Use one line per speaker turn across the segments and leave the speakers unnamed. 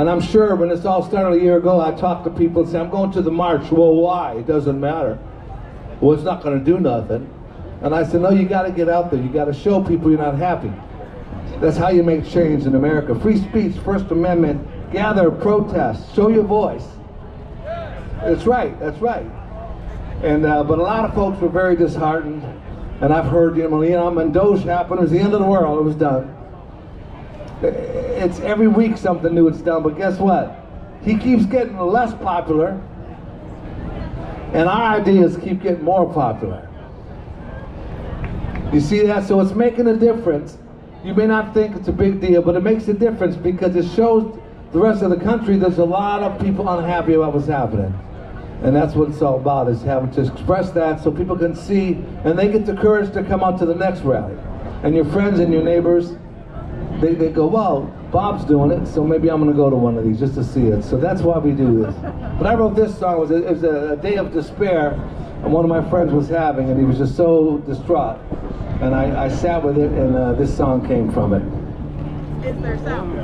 And I'm sure when this all started a year ago, I talked to people and said, I'm going to the march. Well, why? It doesn't matter. Well, it's not going to do nothing. And I said, no, you got to get out there. You got to show people you're not happy. That's how you make change in America. Free speech, First Amendment, gather, protest, show your voice. That's right, that's right. And but a lot of folks were very disheartened. And I've heard, when Doge happened, it was the end of the world, it was done. It's every week something new it's done, but guess what? He keeps getting less popular, and our ideas keep getting more popular. You see that? So it's making a difference. You may not think it's a big deal, but it makes a difference because it shows the rest of the country there's a lot of people unhappy about what's happening. And that's what it's all about, is having to express that so people can see, and they get the courage to come out to the next rally. And your friends and your neighbors, they go, well, Bob's doing it, so maybe I'm going to go to one of these just to see it. So that's why we do this. But I wrote this song, it was a day of despair, and one of my friends was having, and he was just so distraught. And I sat with it, and this song came from it.
Is there sound?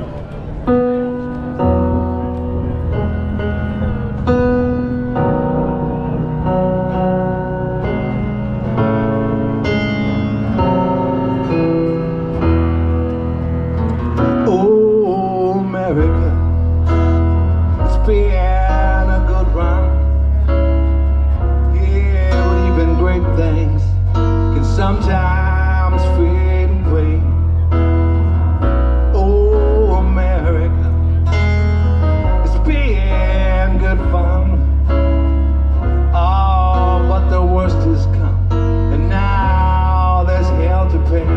Sometimes fade away. Oh, America, it's been good fun. Oh, but the worst has come, and now there's hell to pay.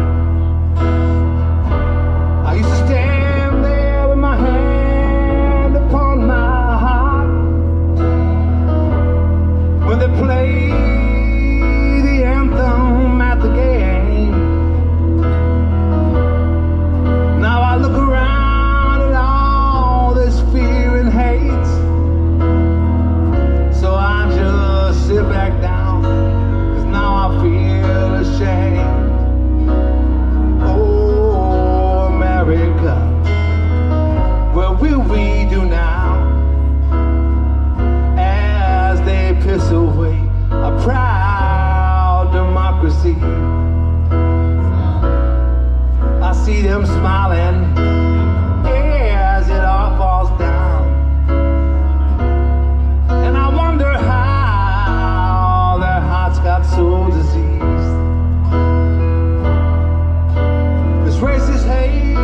I used to stand there with my hand upon my heart when they played the anthem at the game. Now I look around at all this fear and hate, so I just sit back down, 'cause now I feel ashamed. Oh, America, what will we do now as they piss away a proud democracy? I see them smiling as it all falls down, and I wonder how their hearts got so diseased. This racist hate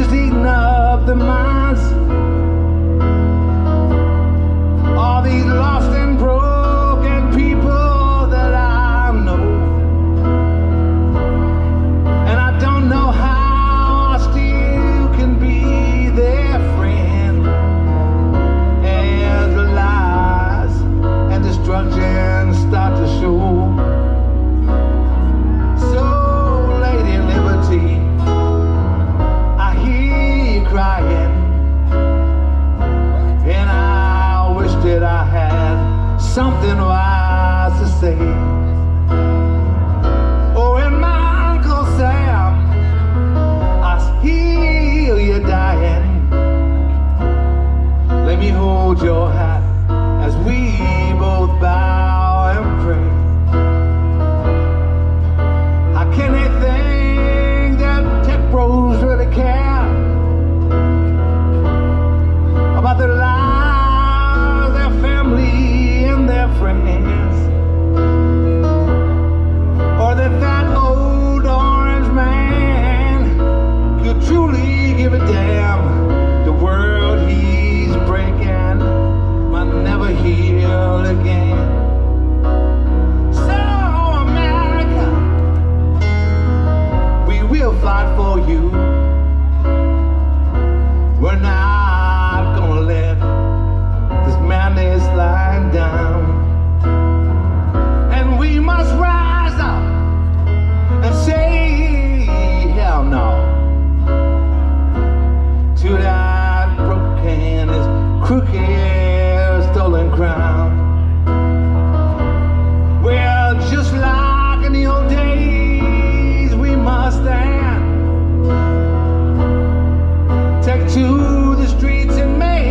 is eating up their minds. All these lost and broken people that I know, and I don't know how I still can be their friend, as the lies and destruction start to show. So, Lady Liberty, I hear you crying, and I wish that I had something wise to say. Oh, and my Uncle Sam, I hear you dying. Let me hold your hat as we both bow and pray. How can they think that tech bros really care about their lives, their family, and their friends? Or that that old orange man could truly give a damn? The world he's breaking might never heal again. So, America, we will fight for you. We're not gonna let this madness lie down, and we must rise up and say hell no to that broken, crooked, stolen crown. Well, just like in the old days, we must stand, take to the streets and make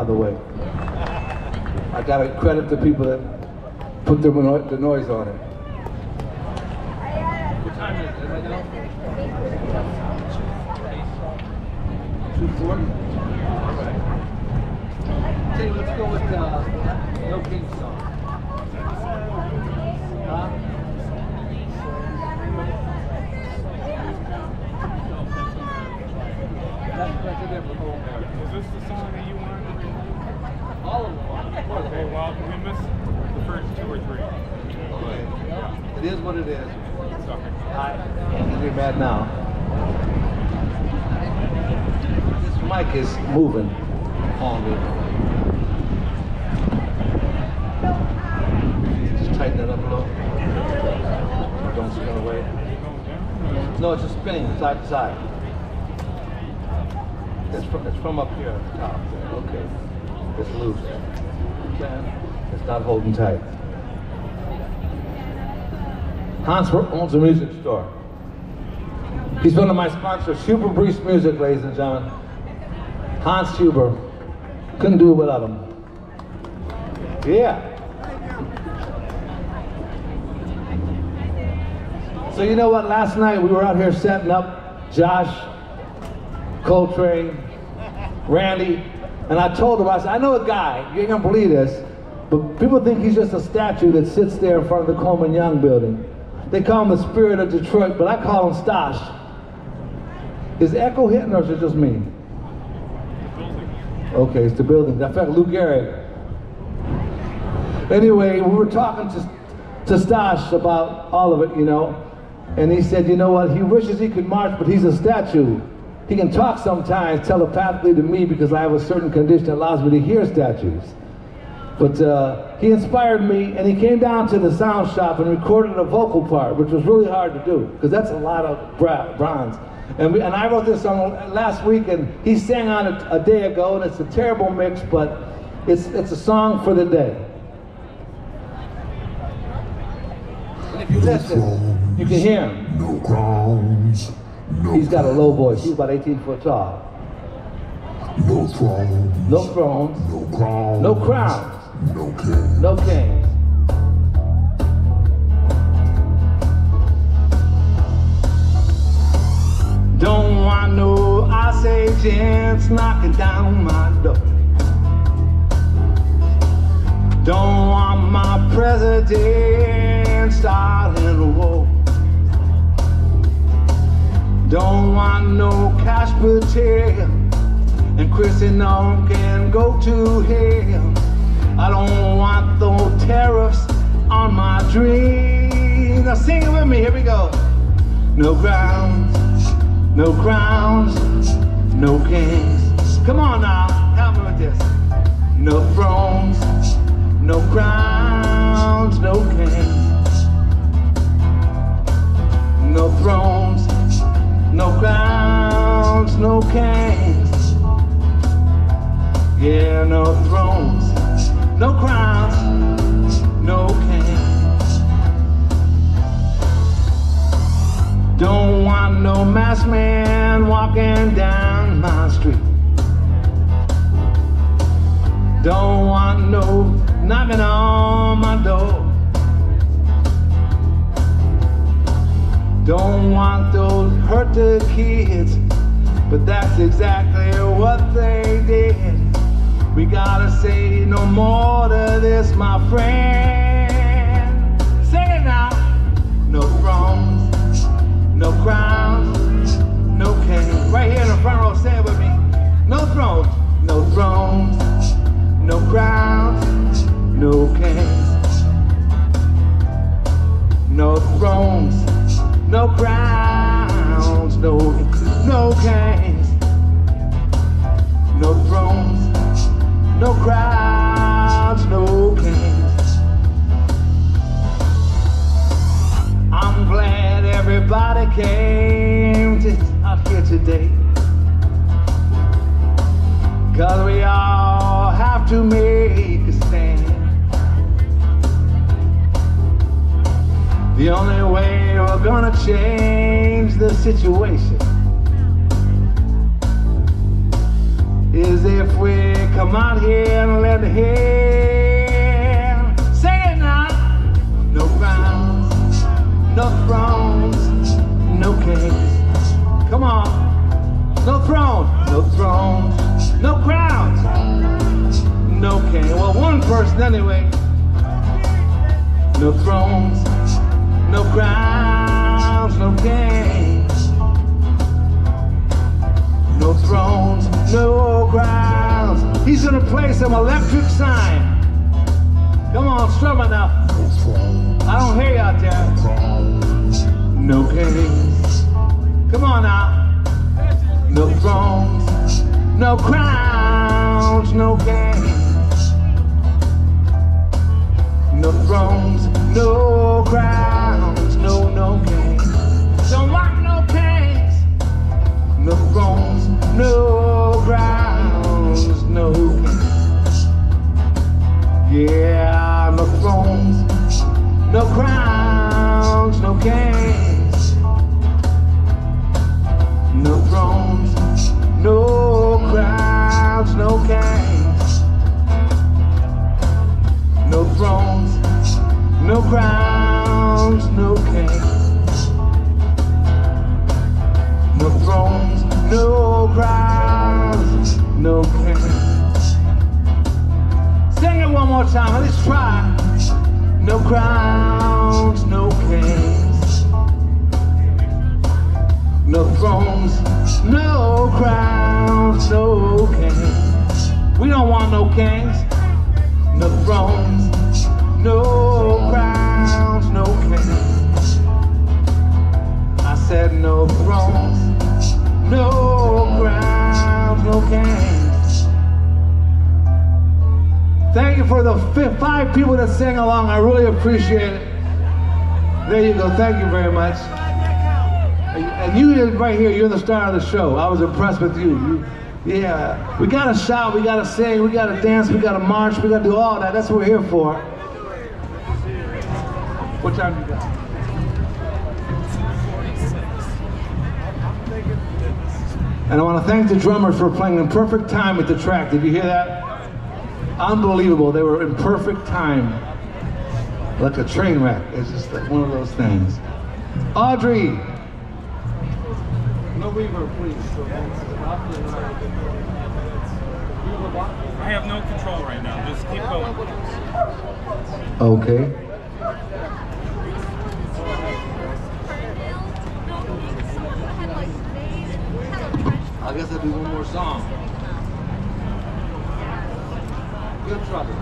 the way. I gotta credit the people that put the noise on it. What time is it? 2:40? All right. Hey, let's go with No King song. Huh? That's a different whole area.
Is this the song that you wanted?
All of them.
Okay, well, we missed the first 2 or 3.
Okay. It is what it is.
Sorry.
I can't get mad now. This mic is moving on me. Just tighten it up a little. Don't spin away. No, it's just spinning side to side. It's from up here at the top. Okay. It's loose. Okay. It's not holding tight. Hans owns a music store. He's one of my sponsors, Huber Breeze Music, ladies and gentlemen. Hans Huber. Couldn't do it without him. Yeah. So you know what? Last night we were out here setting up Josh, Coltrane, Randy, and I told him, I said, I know a guy, you ain't gonna believe this, but people think he's just a statue that sits there in front of the Coleman Young building. They call him the Spirit of Detroit, but I call him Stash. Is the echo hitting or is it just me? Okay, it's the building. I felt Lou Gehrig. Anyway, we were talking to Stash about all of it, you know, and he said, you know what, he wishes he could march, but he's a statue. He can talk sometimes telepathically to me because I have a certain condition that allows me to hear statues. But he inspired me, and he came down to the sound shop and recorded a vocal part, which was really hard to do, because that's a lot of bronze. And I wrote this song last week, and he sang on it a day ago, and it's a terrible mix, but it's a song for the day. And if you listen, you can hear him.
No crowns, no
He's got a low voice. He's about 18 foot tall.
No thrones,
No thrones.
no crowns,
No crowns.
no kings.
No kings. Don't want no Ice Agents knocking down my door. Don't want my president starting a war. Don't want no cash patel, and Chrissy Noam can go to hell. I don't want those tariffs on my dreams. Now sing it with me, here we go. No crowns, no crowns, no kings. Come on now, help me with this. No thrones, no crowns, no kings. No thrones, no crowns, no kings. Yeah, no thrones, no crowns, no kings. Don't want no masked man walking down my street. Don't want no knocking on my door. Don't want those hurt the kids, but that's exactly what they did. We gotta say no more to this, my friend. Sing it now. No thrones, no crowns, no kings. Right here in the front row, say it with me. No thrones, no thrones, no crowns, no kings. No thrones, no crowns, no kings. No thrones, no crowds, no kings. I'm glad everybody came out here today, 'cause we all have to make a stand. The only way we're gonna change the situation is if we come out here and let the hand say it now. No crowns, no thrones, no kings. Come on. No thrones, no thrones, no crowns, no king. Well, one person anyway. No thrones, no crowns, no kings. No thrones, no crowns. He's gonna play some electric sign. Come on, strum it now. I don't hear you out there. No kings. Come on now. No thrones, no crowns, no kings. No thrones, no crowns, no kings. Don't want no kings. No thrones, no crowns, no kings. Yeah, no thrones, no crowns, no kings. No thrones, no crowns, no kings. No thrones, no crowns, no kings. No thrones, no crowns, no kings. Sing it one more time, let's try. No crowns, no kings. No thrones, no crowns, no kings. We don't want no kings. No thrones, no crowns, no kings. I said no thrones, no crowns, no kings. Thank you for the 5 people that sang along. I really appreciate it. There you go. Thank you very much. And you right here, you're the star of the show. I was impressed with you. Yeah, we gotta shout, we gotta sing, we gotta dance, we gotta march, we gotta do all that. That's what we're here for. What time you got? And I want to thank the drummers for playing in perfect time with the track. Did you hear that? Unbelievable. They were in perfect time. Like a train wreck. It's just like one of those things. Audrey. No reverb, please.
I have no control right now. Just keep going.
Okay. I guess I'll do one more song. Good trouble.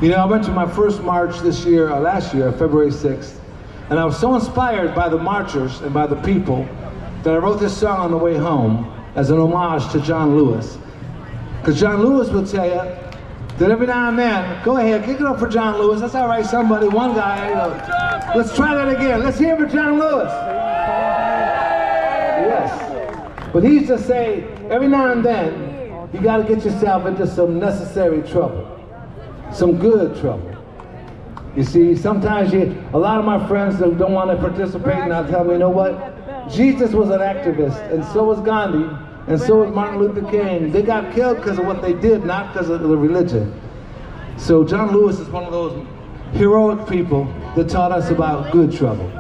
You know, I went to my first march this year, last year, February 6th, and I was so inspired by the marchers and by the people that I wrote this song on the way home as an homage to John Lewis. Because John Lewis will tell you that every now and then, go ahead, kick it up for John Lewis. That's all right, somebody, one guy. Let's try that again. Let's hear it for John Lewis. Yes. But he used to say, every now and then, you got to get yourself into some necessary trouble. Some good trouble. You see, sometimes a lot of my friends that don't want to participate now tell me, you know what? Jesus was an activist, and so was Gandhi, and so was Martin Luther King. They got killed because of what they did, not because of the religion. So John Lewis is one of those heroic people that taught us about good trouble.
So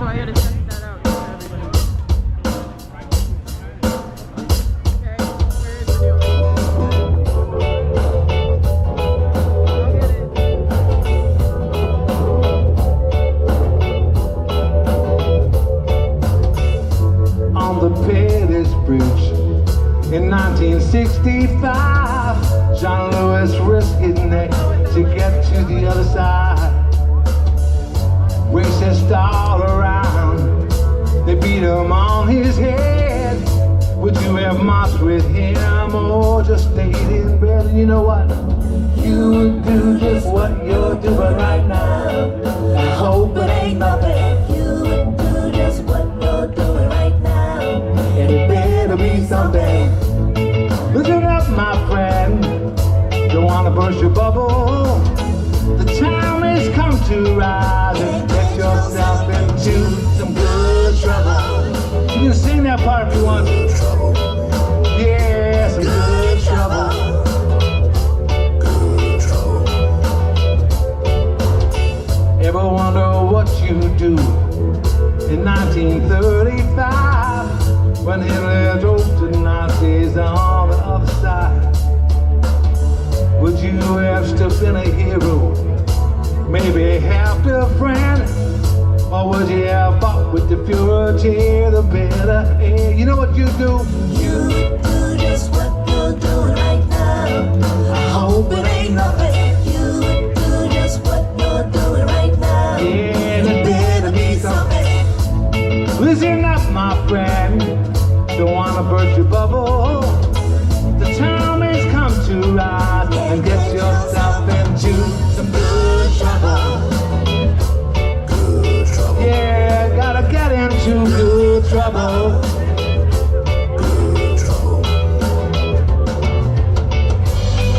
I gotta check that out for everybody. Okay, where is the new one? I'll get it.
On the Pettus Bridge in 1965, John Lewis risked his neck to get to the other side. Racists all around, they beat him on his head. Would you have marched with him or just stayed in bed? And you know what? You would do just what you're doing right now. I hope it ain't nothing.
You would do just what you're doing right now.
And it better be something. Listen up, my friend. Don't wanna burst your bubble. The time has come to rise and get yourself into some good trouble. that part if you want. Yeah, some good trouble. Ever wonder what you do in 1935 when Hitler drove the Nazis on the other side? Would you have still been a hero? Maybe half a friend? Or would you have fought with the Fuhrer till the bitter end? You know what you do?
You do just what you're doing right now. I hope it ain't nothing. You do just what you're doing right now.
Yeah,
It better be something.
Listen up, my friend. Don't wanna burst your bubble. The time has come to rise and get yourself into some good trouble. Yeah, gotta get into good trouble.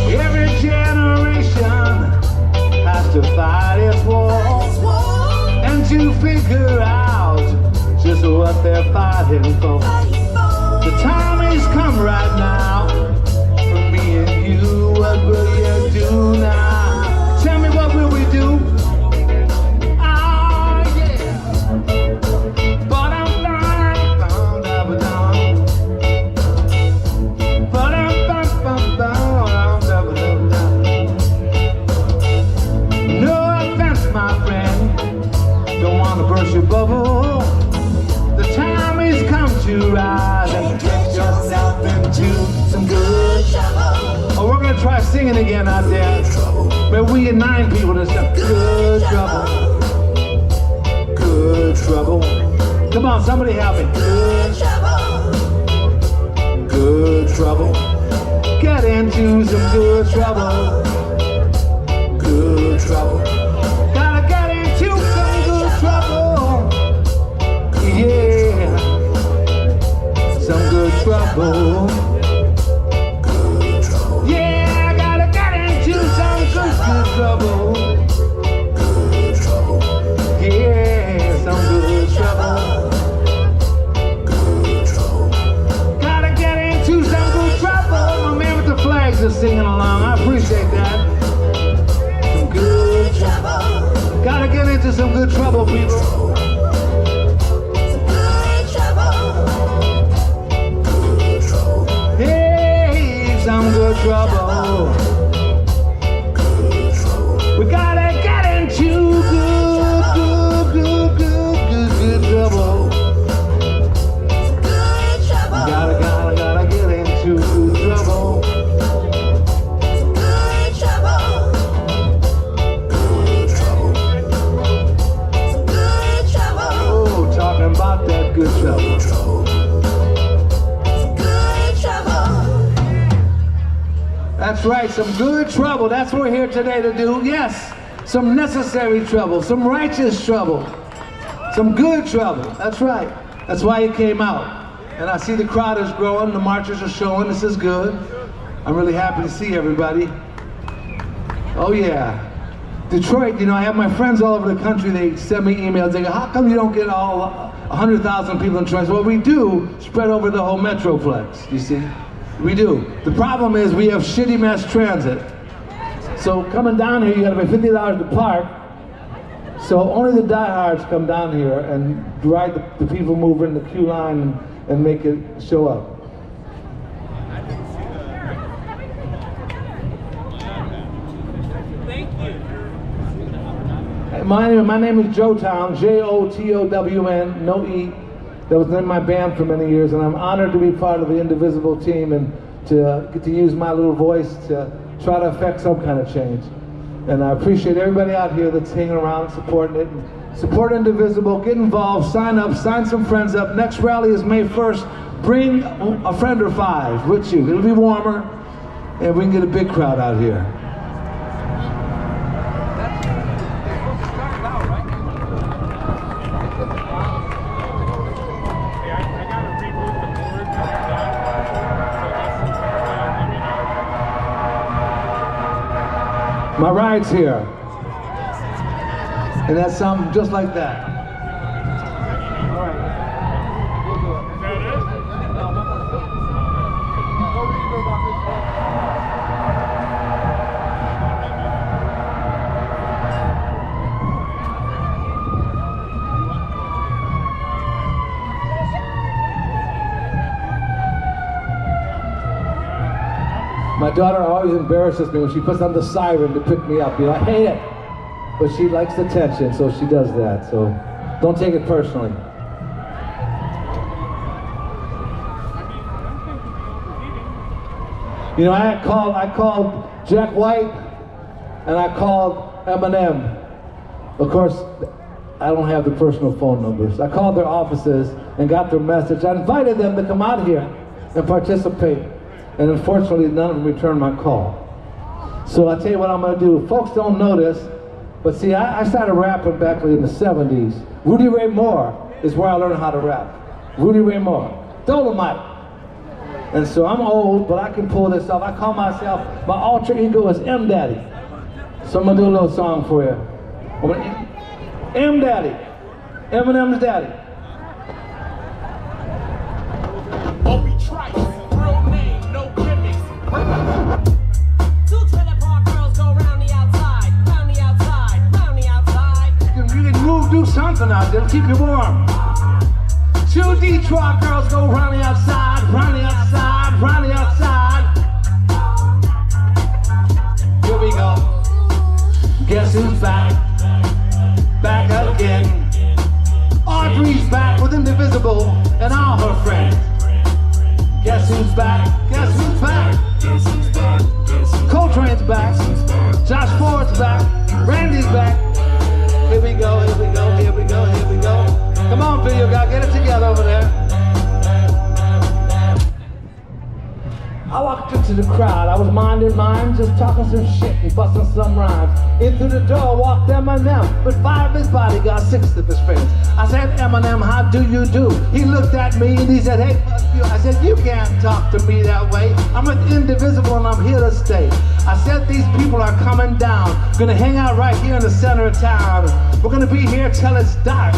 Every generation has to fight its war and to figure out just what they're fighting for. The time has come right now for me and you. What will you do now? Tell me, what will we do? Ah, yeah. No offense, my friend. Don't want to burst your bubble. The time has come to rise and get yourself into some good trouble. Oh, we're gonna try singing again out there. But we get 9 people this time. Good trouble. Good trouble. Come on, somebody help me. Good
trouble.
Good trouble. Get into some good trouble. Good trouble. Gotta get into some good trouble. Yeah. Some good trouble. Yeah, gotta get into some good trouble. Yeah, some good trouble. Gotta get into some good trouble. My man with the flags is singing along. I appreciate that. Some good trouble. Gotta get into some good trouble, people. Hey, some good trouble. We gotta get into good trouble. Gotta get into good trouble. Oh, talking about that good trouble. That's right, some good trouble. That's what we're here today to do. Yes, some necessary trouble, some righteous trouble, some good trouble. That's right. That's why he came out. And I see the crowd is growing, the marchers are showing. This is good. I'm really happy to see everybody. Oh yeah. Detroit, you know, I have my friends all over the country. They send me emails. They go, how come you don't get all 100,000 people in Detroit? Well, we do spread over the whole Metroplex, you see. We do. The problem is we have shitty mass transit. So coming down here, you gotta pay $50 to park. So only the diehards come down here and ride the people move in the queue line and make it show up. My name is Joe Town, J-O-T-O-W-N, no E. That was in my band for many years, and I'm honored to be part of the Indivisible team and to get to use my little voice to try to affect some kind of change. And I appreciate everybody out here that's hanging around, supporting it. Support Indivisible, get involved, sign up, sign some friends up. Next rally is May 1st. Bring a friend or 5 with you. It'll be warmer, and we can get a big crowd out here. My ride's here. And that's something just like that. All right. My daughter always embarrasses me when she puts on the siren to pick me up. You know, I hate it. But she likes attention, so she does that. So don't take it personally. You know, I called Jack White and I called Eminem. Of course, I don't have the personal phone numbers. I called their offices and got their message. I invited them to come out here and participate. And unfortunately, none of them returned my call. So I'll tell you what I'm gonna do. Folks don't know this, but see, I started rapping back in the 70s. Rudy Ray Moore is where I learned how to rap. Rudy Ray Moore, Dolomite. And so I'm old, but I can pull this off. I call myself, my alter ego is M Daddy. So I'm gonna do a little song for you. M Daddy, Eminem's daddy.
Obi Trice, real name, no gimmicks.
Two trailer park girls go round the outside, round the outside, round the outside.
You can move, do something out there to keep you warm. Two Detroit girls go round the outside, round the outside, round the outside. Here we go. Guess who's back? Back again. Audrey's back with Indivisible and all her friends. Guess who's back? Guess who's back? Coltrane's back. Josh Ford's back. Randy's back. Here we go, here we go, here we go, here we go. Come on, video guy, get it together over there. I walked into the crowd, I was minding mine, just talking some shit and busting some rhymes. In through the door walked Eminem, with 5 of his bodyguards, 6 of his friends. I said, Eminem, how do you do? He looked at me and he said, hey, fuck you. I said, you can't talk to me that way. I'm with Indivisible and I'm here to stay. I said, these people are coming down, gonna hang out right here in the center of town. We're gonna be here till it's dark.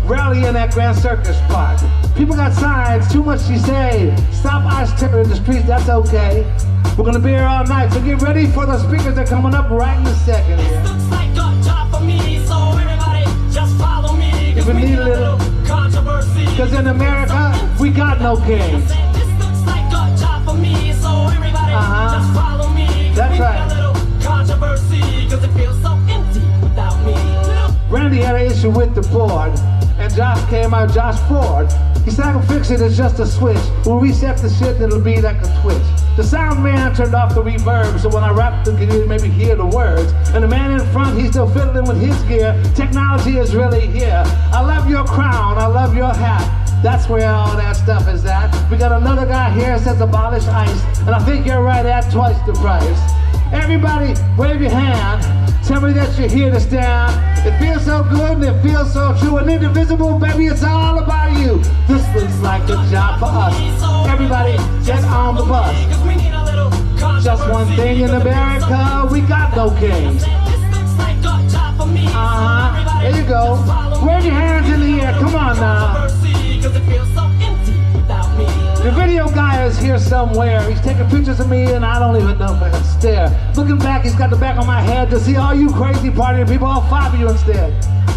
Rallying at Grand Circus Park. People got signs, too much she say. Stop ice terror in the streets, that's okay. We're gonna be here all night, so get ready for the speakers that are coming up right in a second here.
Looks like a job for me, so everybody just follow me.
If we need a little
controversy,
cause in America, we got no kings.
This looks like a job for me, so everybody just follow me.
That's
we
right.
Need a little controversy, cause it feels so empty without me.
Randy had an issue with the board, and Josh came out, Josh Ford. He said, I can fix it, it's just a switch. We'll reset the shit and it'll be like a twitch. The sound man turned off the reverb, so when I rap, you can maybe hear the words. And the man in front, he's still fiddling with his gear. Technology is really here. I love your crown, I love your hat. That's where all that stuff is at. We got another guy here that says abolish ICE, and I think you're right at twice the price. Everybody, wave your hand. Tell me that you're here to stand. It feels so good and it feels so true. And Indivisible, baby, it's all about you. This looks like a job for us. Everybody, get on the bus. Just one thing in America, we got no kings. There you go. Wave your hands in the air, come on now. The video guy is here somewhere. He's taking pictures of me and I don't even know if I can stare. Looking back, he's got the back of my head to see all you crazy partying people, all 5 of you instead.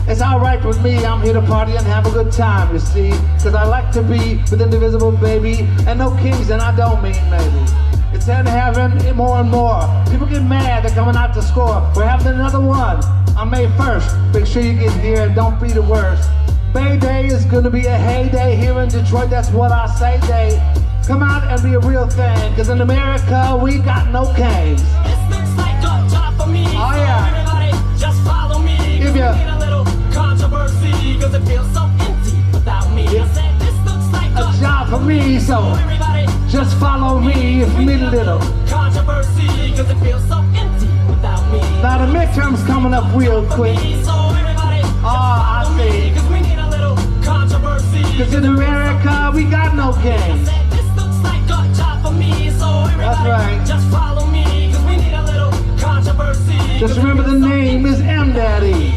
It's all right with me, I'm here to party and have a good time, you see. Cause I like to be with Indivisible, baby, and no kings, and I don't mean maybe. It's in heaven more and more. People get mad, they're coming out to score. We're having another one on May 1st. Make sure you get here, don't be the worst. Bay Day is gonna be a heyday here in Detroit, that's what I say, day. Come out and be a real thing, cause in America, we got no kings.
This looks like a job for me,
oh, yeah.
So everybody just follow me.
Give
we
ya.
need a little controversy, cause it feels so empty without me.
Yeah.
I said, this looks like
A job for me, so
everybody
just follow me if you need a little.
controversy, cause it feels so empty without me.
Now the midterm's coming up real quick.
So everybody just
I
follow
see.
me, cause we need a little controversy.
Cause in America, we got no kings.
I said, this looks like a job for me, so everybody
right.
just follow me, cause we need a little controversy.
Just remember the name is M Daddy.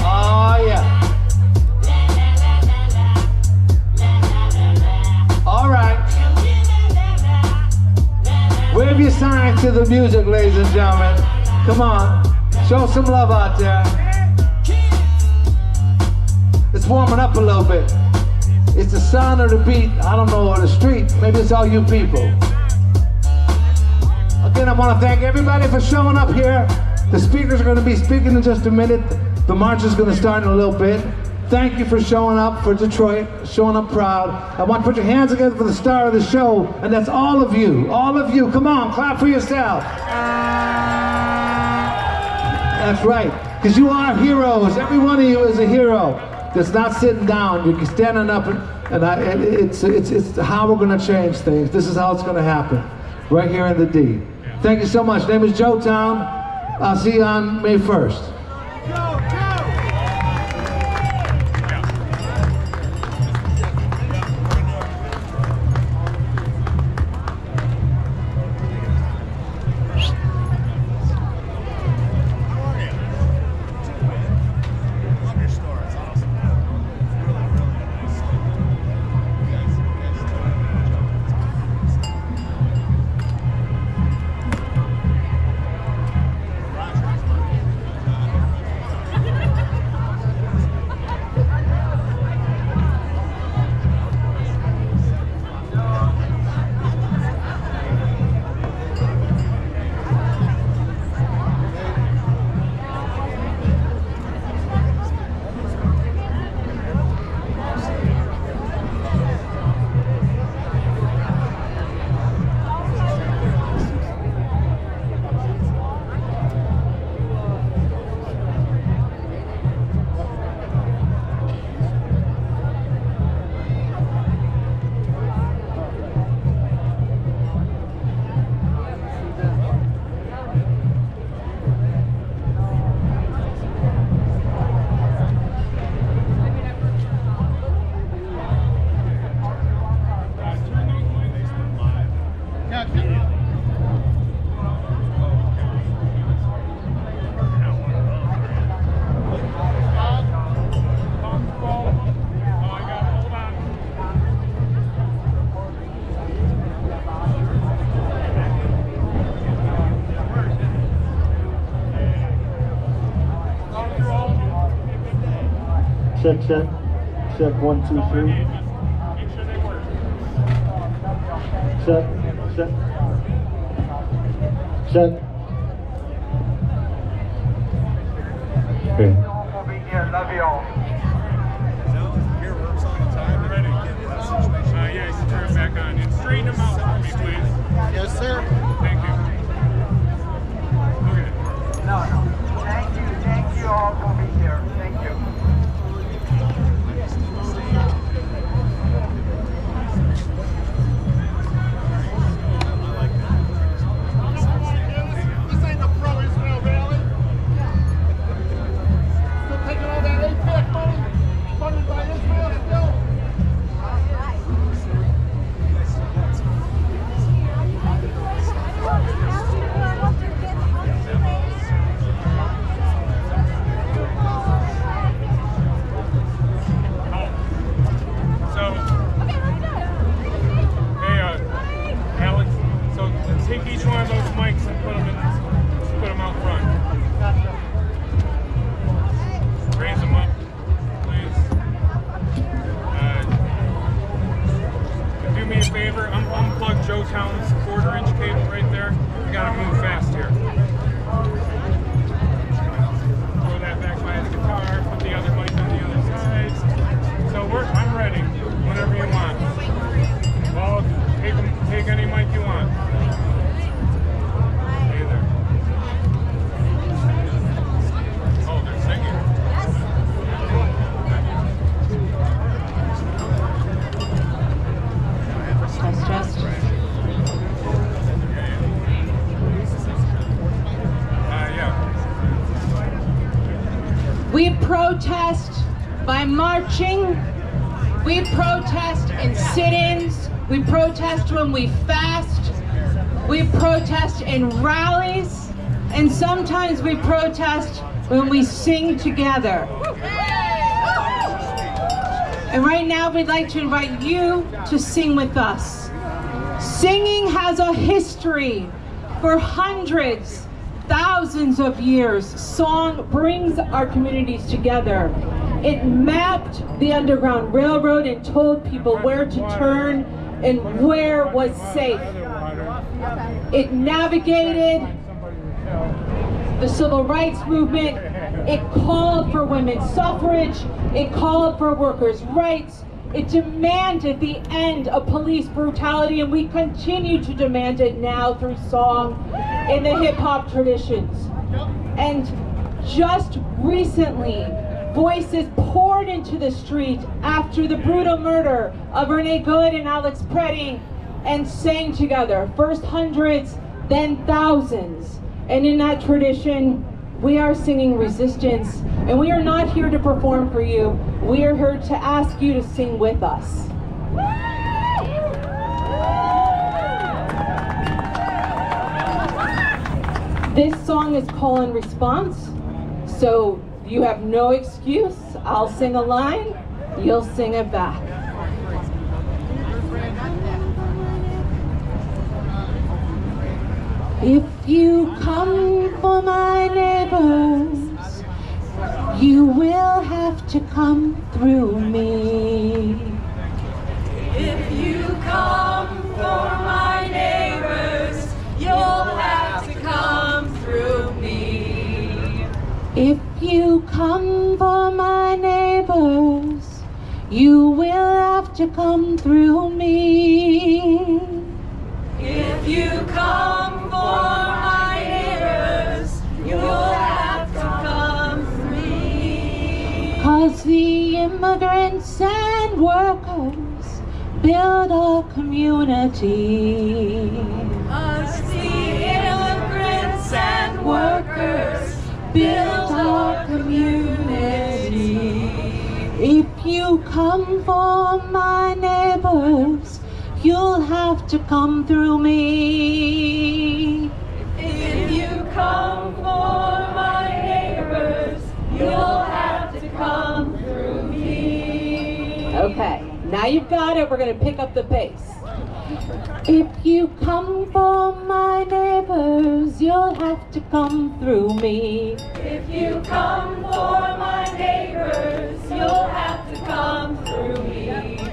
Oh yeah. Alright. Wave your sign to the music, ladies and gentlemen. Come on. Show some love out there. It's warming up a little bit. It's the sound of the beat, I don't know, or the street. Maybe it's all you people. again, I want to thank everybody for showing up here. The speakers are going to be speaking in just a minute. The march is going to start in a little bit. Thank you for showing up for Detroit, showing up proud. I want to put your hands together for the star of the show, and that's all of you. All of you. Come on, clap for yourself. That's right, because you are heroes. Every one of you is a hero. That's not sitting down. You're standing up, and it's how we're going to change things. This is how it's going to happen, right here in the D. Thank you so much. Name is Joe Town. I'll see you on May 1st.
Check, check. Check, 1, 2, 3. Check, check. Check. Okay.
Love y'all. Here works all the time. Ready? Yes, turn it back on. And straighten them out for me, please.
Yes, sir.
Thank you. Okay.
No. Thank you all for being here. Thank you.
This ain't no pro Israel rally. Still taking all that APEC money funded by Israel still.
Take each one of those mics and put them out front. Raise them up, please. Do me a favor, unplug Joe Town's 1/4-inch cable right there. We gotta move fast here. Throw that back by the guitar, put the other mic on the other side. So I'm ready, whenever you want. Well, take any mic you want.
We protest by marching. We protest in sit-ins. We protest when we fast. We protest in rallies. And sometimes we protest when we sing together. And right now we'd like to invite you to sing with us. Singing has a history for hundreds, thousands of years. Song brings our communities together. It mapped the Underground Railroad and told people where to turn and where was safe. It navigated the civil rights movement. It called for women's suffrage. It called for workers' rights. It demanded the end of police brutality, and we continue to demand it now through song in the hip-hop traditions. And just recently, voices poured into the street after the brutal murder of Renee Good and Alex Preddy and sang together, first hundreds, then thousands. And in that tradition, we are singing resistance, and we are not here to perform for you. We are here to ask you to sing with us. This song is call and response, so you have no excuse. I'll sing a line, you'll sing it back. If you come for my neighbors, you will have to come through me.
If you come for my neighbors, you'll have to come through me.
If you come for my neighbors, you will have to come through me.
If you come for my neighbors, you'll have to come through me.
'Cause the immigrants and workers build our community.
'Cause the immigrants and workers build our community.
If you come for my neighbors, you'll have to come through me.
If you come for my neighbors, you'll have to come through me.
Okay, now you've got it. We're going to pick up the pace. If you come for my neighbors, you'll have to come through me.
If you come for my neighbors, you'll have to come through me.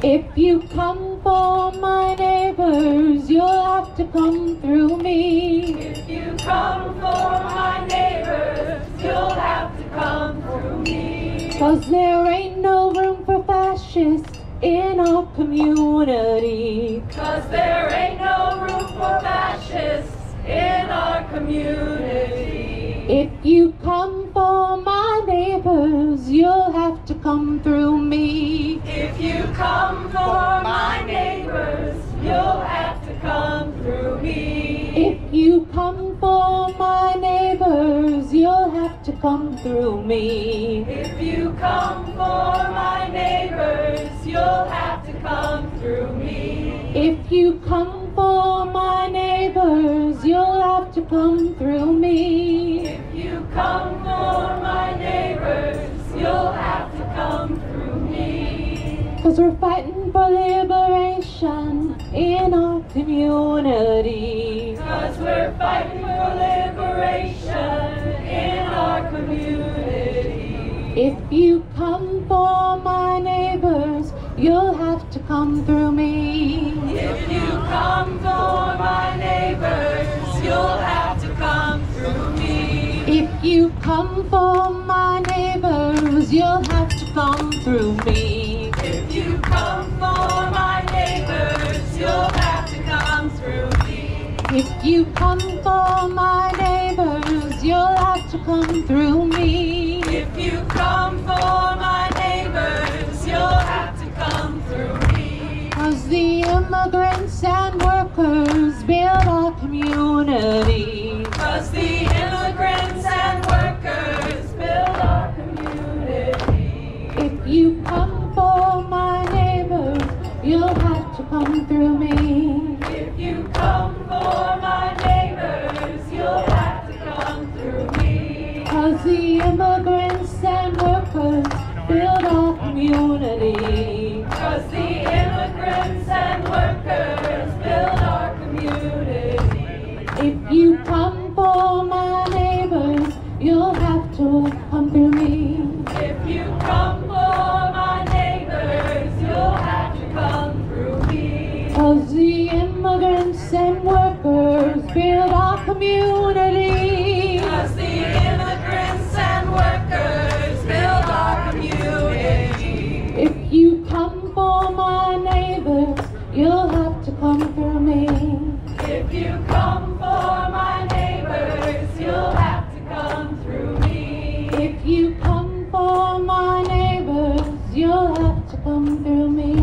If you come for my neighbors, you'll have to come through me.
If you come for my neighbors, you'll have to come through me.
'Cause there ain't no room for fascists in our community.
'Cause there ain't no room for fascists in our community.
If you come for my neighbors, you'll have to come through me.
If you come for my neighbors, you'll have to come through me.
If you come for my neighbors, you'll have to come through me.
If you come for my neighbors, you'll have to come through me.
If you come for my neighbors, you'll have to come through me.
If you come for my neighbors, you'll have to come through me.
'Cause we're fighting for liberation in our community.
'Cause we're fighting for liberation in our community.
If you come for my neighbors, you'll have to come through me.
If you come for my neighbors, you'll have to come through me.
If you come for my neighbors, you'll have to come through me.
If you come for my neighbors, you'll have to come through me.
If you come for my neighbors, you'll have to come through me.
If you come for my neighbors, you'll have to come through me.
'Cause the immigrants and workers build our community.
'Cause the immigrants and workers build our community.
If you come for my neighbors, you'll have to come through me.
If you come for my neighbors, you'll have to come through me.
'Cause the immigrants and workers build our community.
'Cause the immigrants and workers
community.
'Cause the immigrants and workers build our community.
If you come for my neighbors, you'll have to come through me.
If you come for my neighbors, you'll have to come through me.
If you come for my neighbors, you'll have to come through me.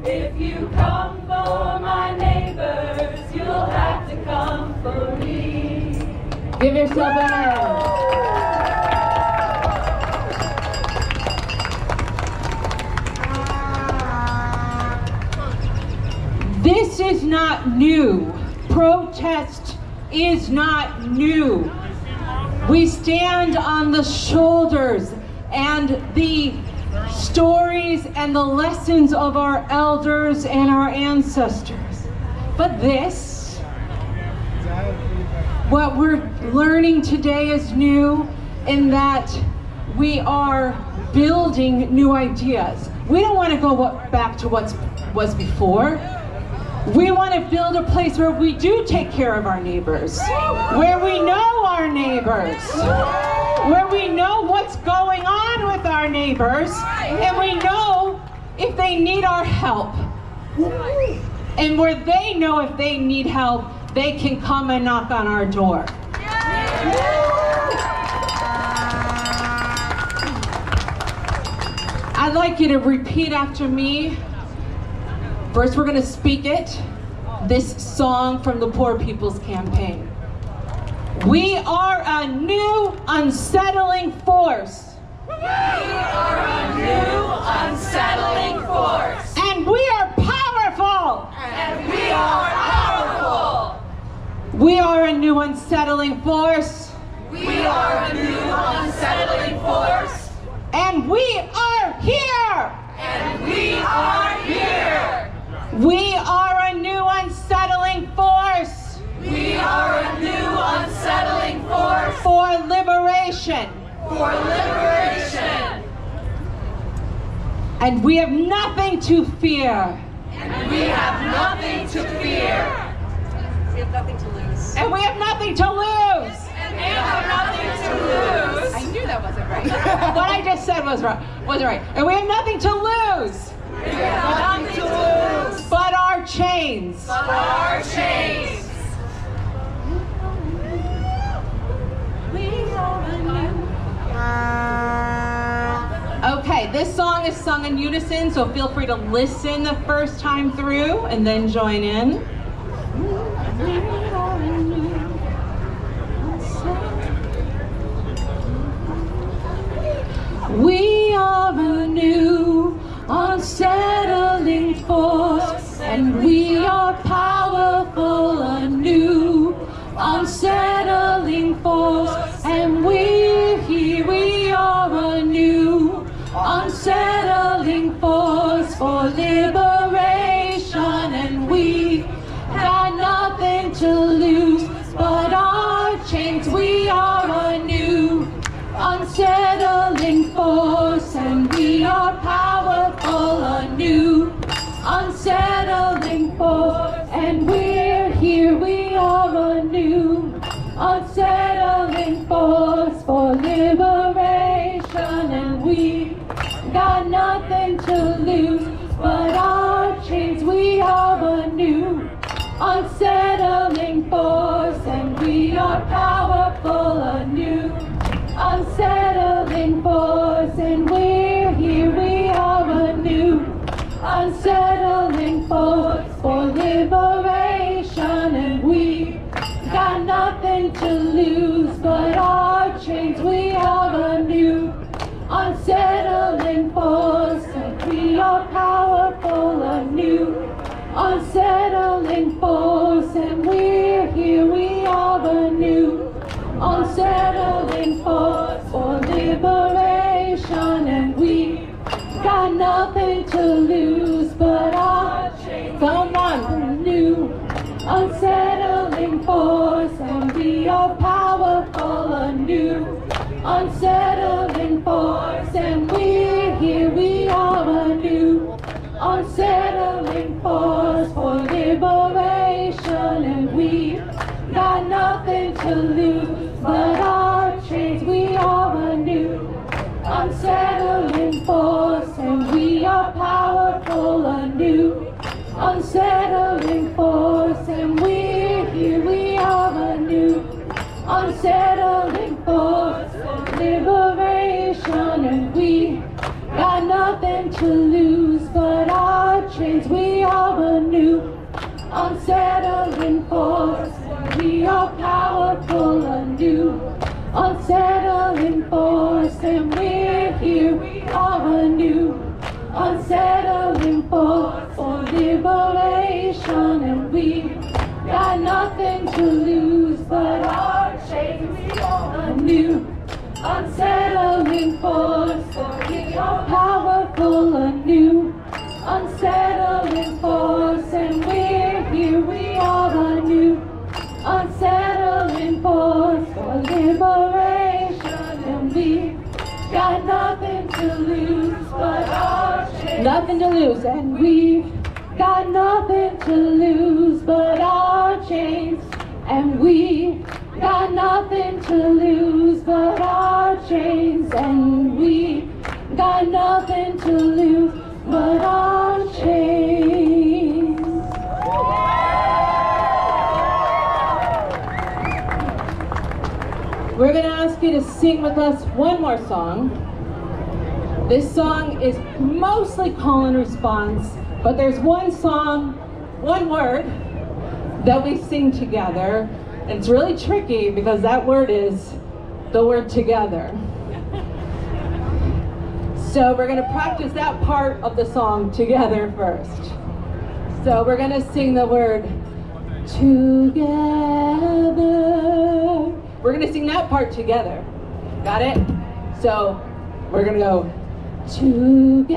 If you come for my neighbors, you'll have to come for me.
Give yourself a hand. This is not new. Protest is not new. We stand on the shoulders and the stories and the lessons of our elders and our ancestors. But this, what we're learning today is new in that we are building new ideas. We don't want to go back to what was before. We want to build a place where we do take care of our neighbors, where we know our neighbors, where we know what's going on with our neighbors, and we know if they need our help. And where they know if they need help, they can come and knock on our door. I'd like you to repeat after me. First, we're going to speak it. This song from the Poor People's Campaign. We are a new unsettling force.
We are a new unsettling force.
And we are powerful.
And we are powerful.
We are a new unsettling force.
We are a new unsettling force.
And we are here.
And we are here.
We are a new unsettling force.
We are a new unsettling force.
For liberation.
For liberation.
And we have nothing to fear.
And we have nothing to fear.
We have nothing to lose.
And we have nothing to lose.
And we have nothing to lose.
I knew that wasn't right.
What I just said wasn't right. And we have nothing to lose.
We have nothing to lose.
But our chains.
But our chains.
Okay, this song is sung in unison, so feel free to listen the first time through and then join in. We are a new unsettling force, and we are powerful, a new unsettling force, and we're here. We are a new unsettling force for liberation, and we got nothing to lose but our chains. We are a new unsettling force, and we are powerful, a new unsettling force, and we're here. We are a new unsettling force for liberation, and we got nothing to lose but our chains. We are a new unsettling force, and we are powerful, a new unsettling force, and we're here. We are a new unsettling force for liberation, and we got nothing to lose but our chains. We are a new unsettling force, and we are powerful, a new unsettling force, and we're here. We are a new unsettling force for liberation, and we got nothing to lose but our chains. Come on, a new unsettling force, and we are powerful, a new unsettling force, and we're here. We are a new unsettling force for liberation, and we got nothing nothing to lose but our chains. We are a new unsettling force, and we are powerful anew. Unsettling force, and we're here. We are a new unsettling force of liberation, and we got nothing to lose but our chains. We are a new unsettling force. We are powerful anew. Unsettling force, and we're here. We are a new unsettling force for liberation, and we got nothing to lose but our chains. We are a new unsettling force, for we are powerful anew. Unsettling force, and we're here. We are a new unsettling force for liberation, and we got nothing to lose but our chains. Nothing to lose, and we've got nothing to lose but our chains. And we got nothing to lose but our chains. And we got nothing to lose but our chains. We're going to ask you to sing with us one more song. This song is mostly call and response, but there's one song, one word that we sing together. And it's really tricky because that word is the word together. So we're going to practice that part of the song together first. So we're going to sing the word together. We're going to sing that part together. Got it? So we're going to go together.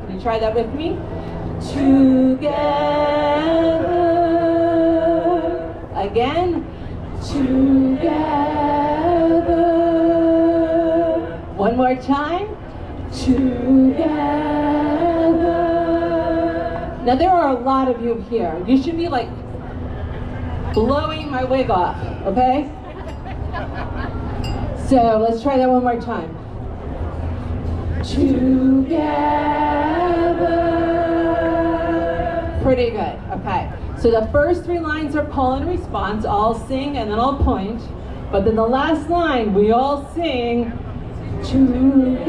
Can you try that with me? Together. Again. Together. One more time. Together. Now there are a lot of you here. You should be like blowing my wig off, okay? So let's try that one more time. Together. Pretty good, okay. So the first three lines are call and response. I'll sing and then I'll point. But then the last line, we all sing together.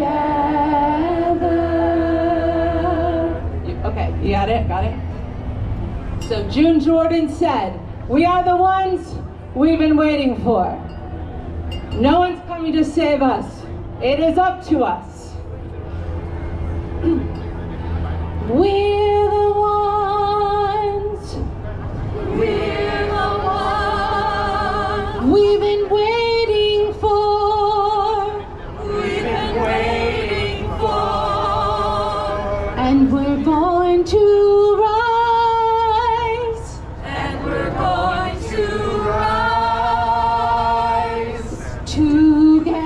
Okay, you got it? Got it? So June Jordan said, "We are the ones we've been waiting for. No one's coming to save us. It is up to us. We're the ones. We're the ones we've been waiting for. We've been waiting for. And we're going to rise. And we're going to rise together.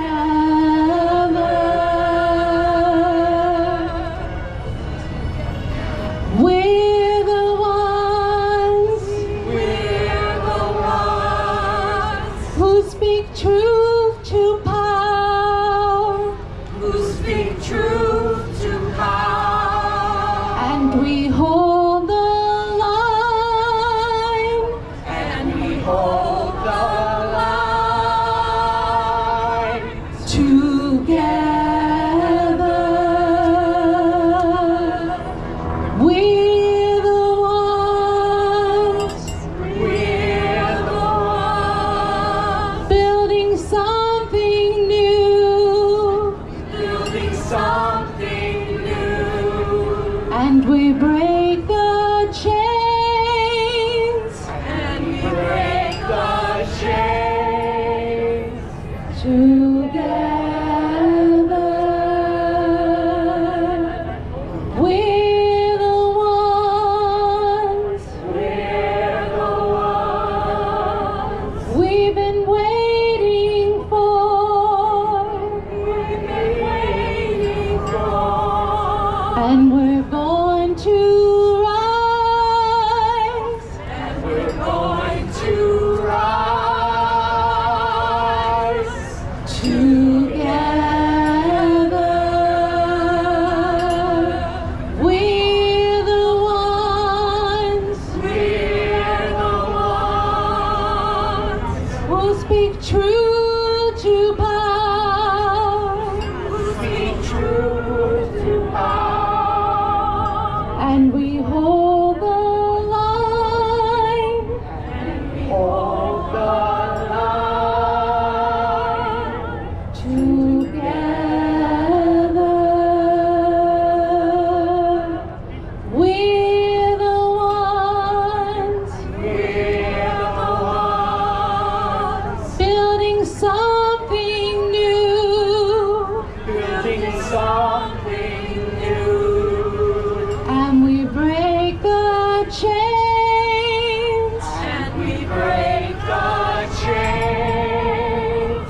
chains.
And we break the chains.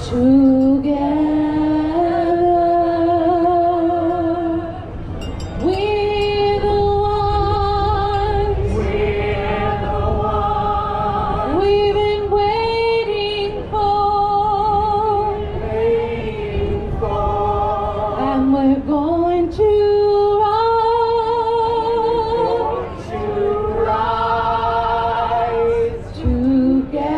Together, we're the ones.
We're the ones
We've been waiting for, and we're going to rise together,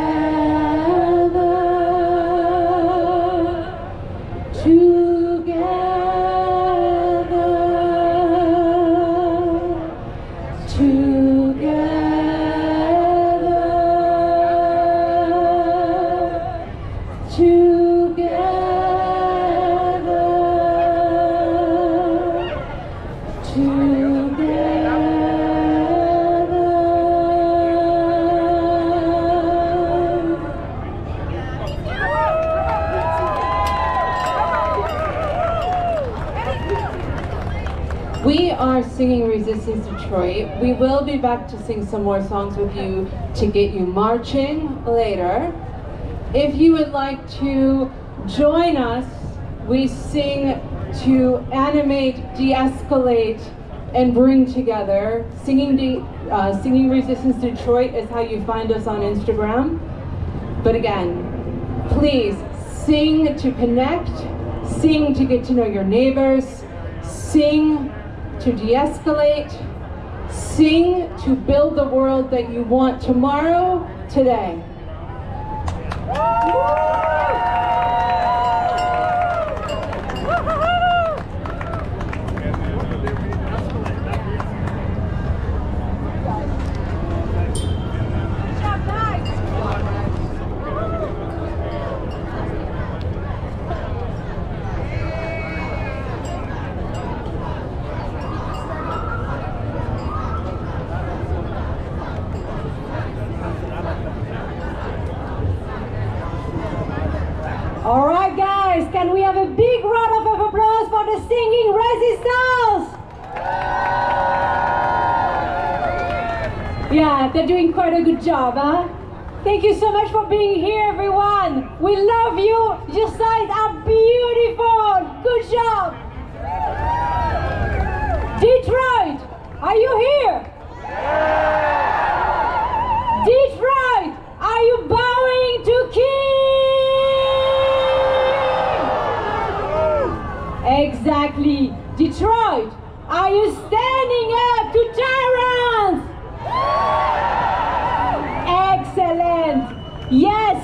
We are singing Resistance Detroit. We will be back to sing some more songs with you to get you marching later. If you would like to join us, we sing to animate, de-escalate, and bring together. Singing Resistance Detroit is how you find us on Instagram. But again, please sing to connect, sing to get to know your neighbors, sing to de-escalate, sing to build the world that you want tomorrow, today.
All right, guys, can we have a big round of applause for the singing Resistance? Yeah, they're doing quite a good job, huh? Thank you so much for being here, everyone. We love you. Your sides are beautiful. Good job. Detroit, are you here? Detroit, are you bowing to King? Exactly. Detroit, are you standing up to tyrants? Excellent. Yes,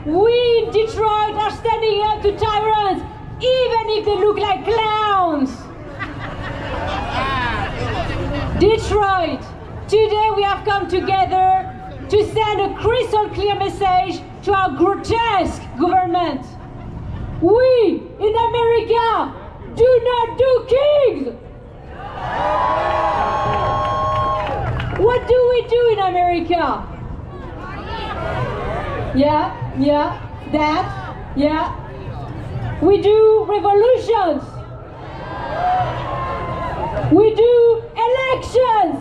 we in Detroit are standing up to tyrants, even if they look like clowns. Detroit, today we have come together to send a crystal clear message to our grotesque government. We in America do not do kings. What do we do in America? Yeah, we do revolutions. We do elections.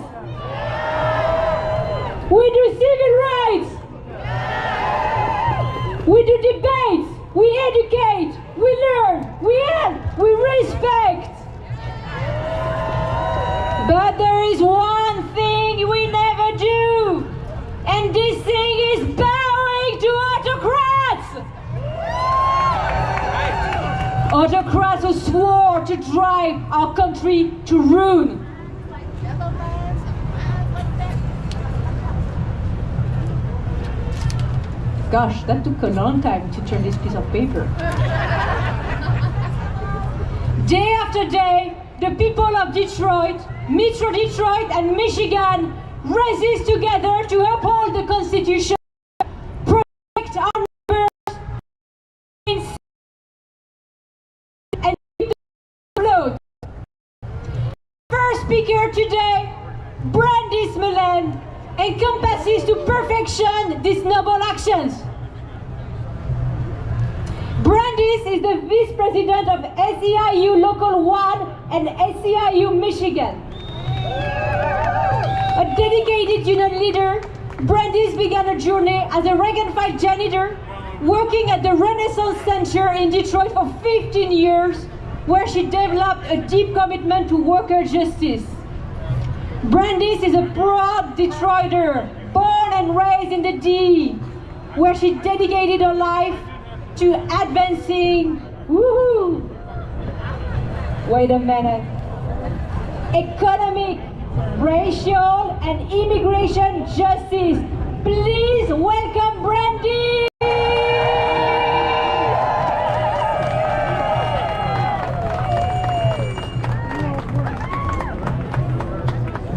We do civil rights. We do debates. We educate. We learn. We help. We respect. But there is one thing we never do, and this thing is bowing to autocrats. Autocrats who swore to drive our country to ruin. Gosh, that took a long time to turn this piece of paper. Day after day, the people of Detroit, Metro Detroit and Michigan resist together to uphold the Constitution, protect our neighbors, and keep the afloat. First speaker today, Brandy Smeland, encompasses to perfection these noble actions. Brandis is the Vice President of SEIU Local 1 and SEIU Michigan. A dedicated union leader, Brandeis began her journey as a rank-and-file janitor, working at the Renaissance Center in Detroit for 15 years, where she developed a deep commitment to worker justice. Brandeis is a proud Detroiter, born and raised in the D, where she dedicated her life to advancing, wait a minute, economic, racial, and immigration justice. Please welcome Brandy!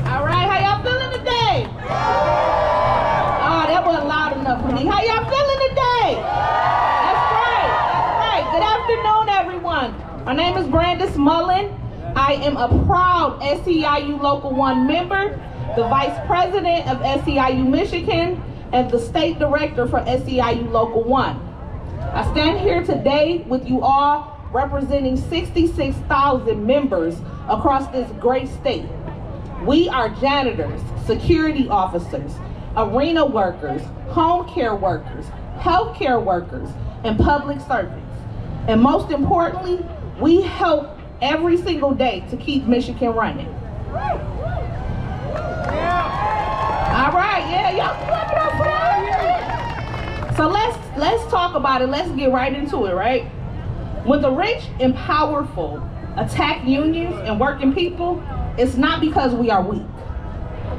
All right, how y'all feeling today? Oh, that wasn't loud enough for me. How y'all feeling today? That's right. Good afternoon, everyone. My name is Brandeis Mullen. I am a proud SEIU Local 1 member, the Vice President of SEIU Michigan, and the State Director for SEIU Local 1. I stand here today with you all representing 66,000 members across this great state. We are janitors, security officers, arena workers, home care workers, healthcare workers, and public servants. And most importantly, we help every single day to keep Michigan running. All right, yeah, y'all clap it up for that. So let's talk about it. Let's get right into it, right? When the rich and powerful attack unions and working people, it's not because we are weak.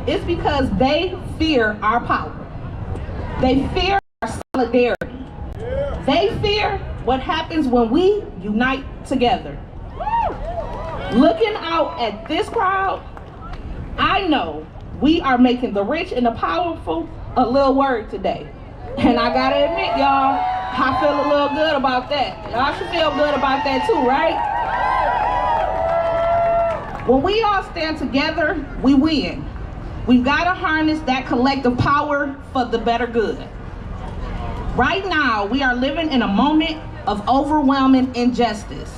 It's because they fear our power. They fear our solidarity. They fear what happens when we unite together. Looking out at this crowd, I know we are making the rich and the powerful a little worried today. And I gotta admit, y'all, I feel a little good about that. Y'all should feel good about that too, right? When we all stand together, we win. We've gotta harness that collective power for the better good. Right now, we are living in a moment of overwhelming injustice.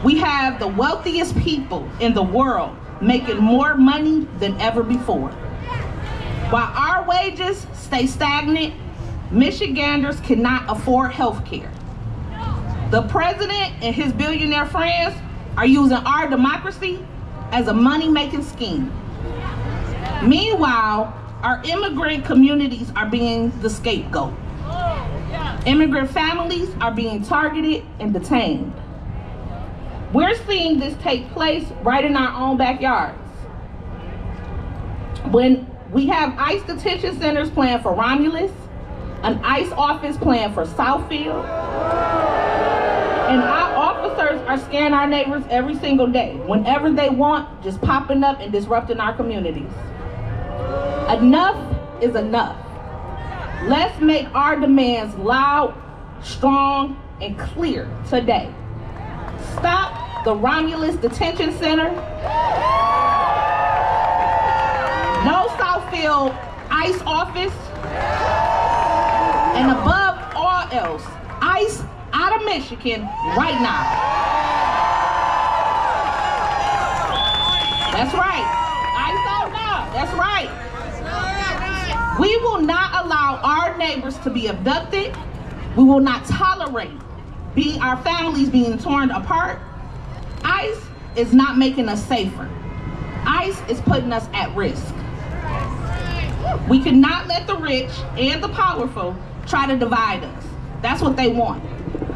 We have the wealthiest people in the world making more money than ever before. While our wages stay stagnant, Michiganders cannot afford health care. The president and his billionaire friends are using our democracy as a money-making scheme. Meanwhile, our immigrant communities are being the scapegoat. Immigrant families are being targeted and detained. We're seeing this take place right in our own backyards. When we have ICE detention centers planned for Romulus, an ICE office planned for Southfield, and our officers are scaring our neighbors every single day, whenever they want, just popping up and disrupting our communities. Enough is enough. Let's make our demands loud, strong, and clear today. Stop the Romulus Detention Center. No Southfield ICE office. And above all else, ICE out of Michigan right now. That's right. ICE out now. That's right. We will not allow our neighbors to be abducted. We will not tolerate our families being torn apart. ICE is not making us safer. ICE is putting us at risk. We cannot let the rich and the powerful try to divide us. That's what they want.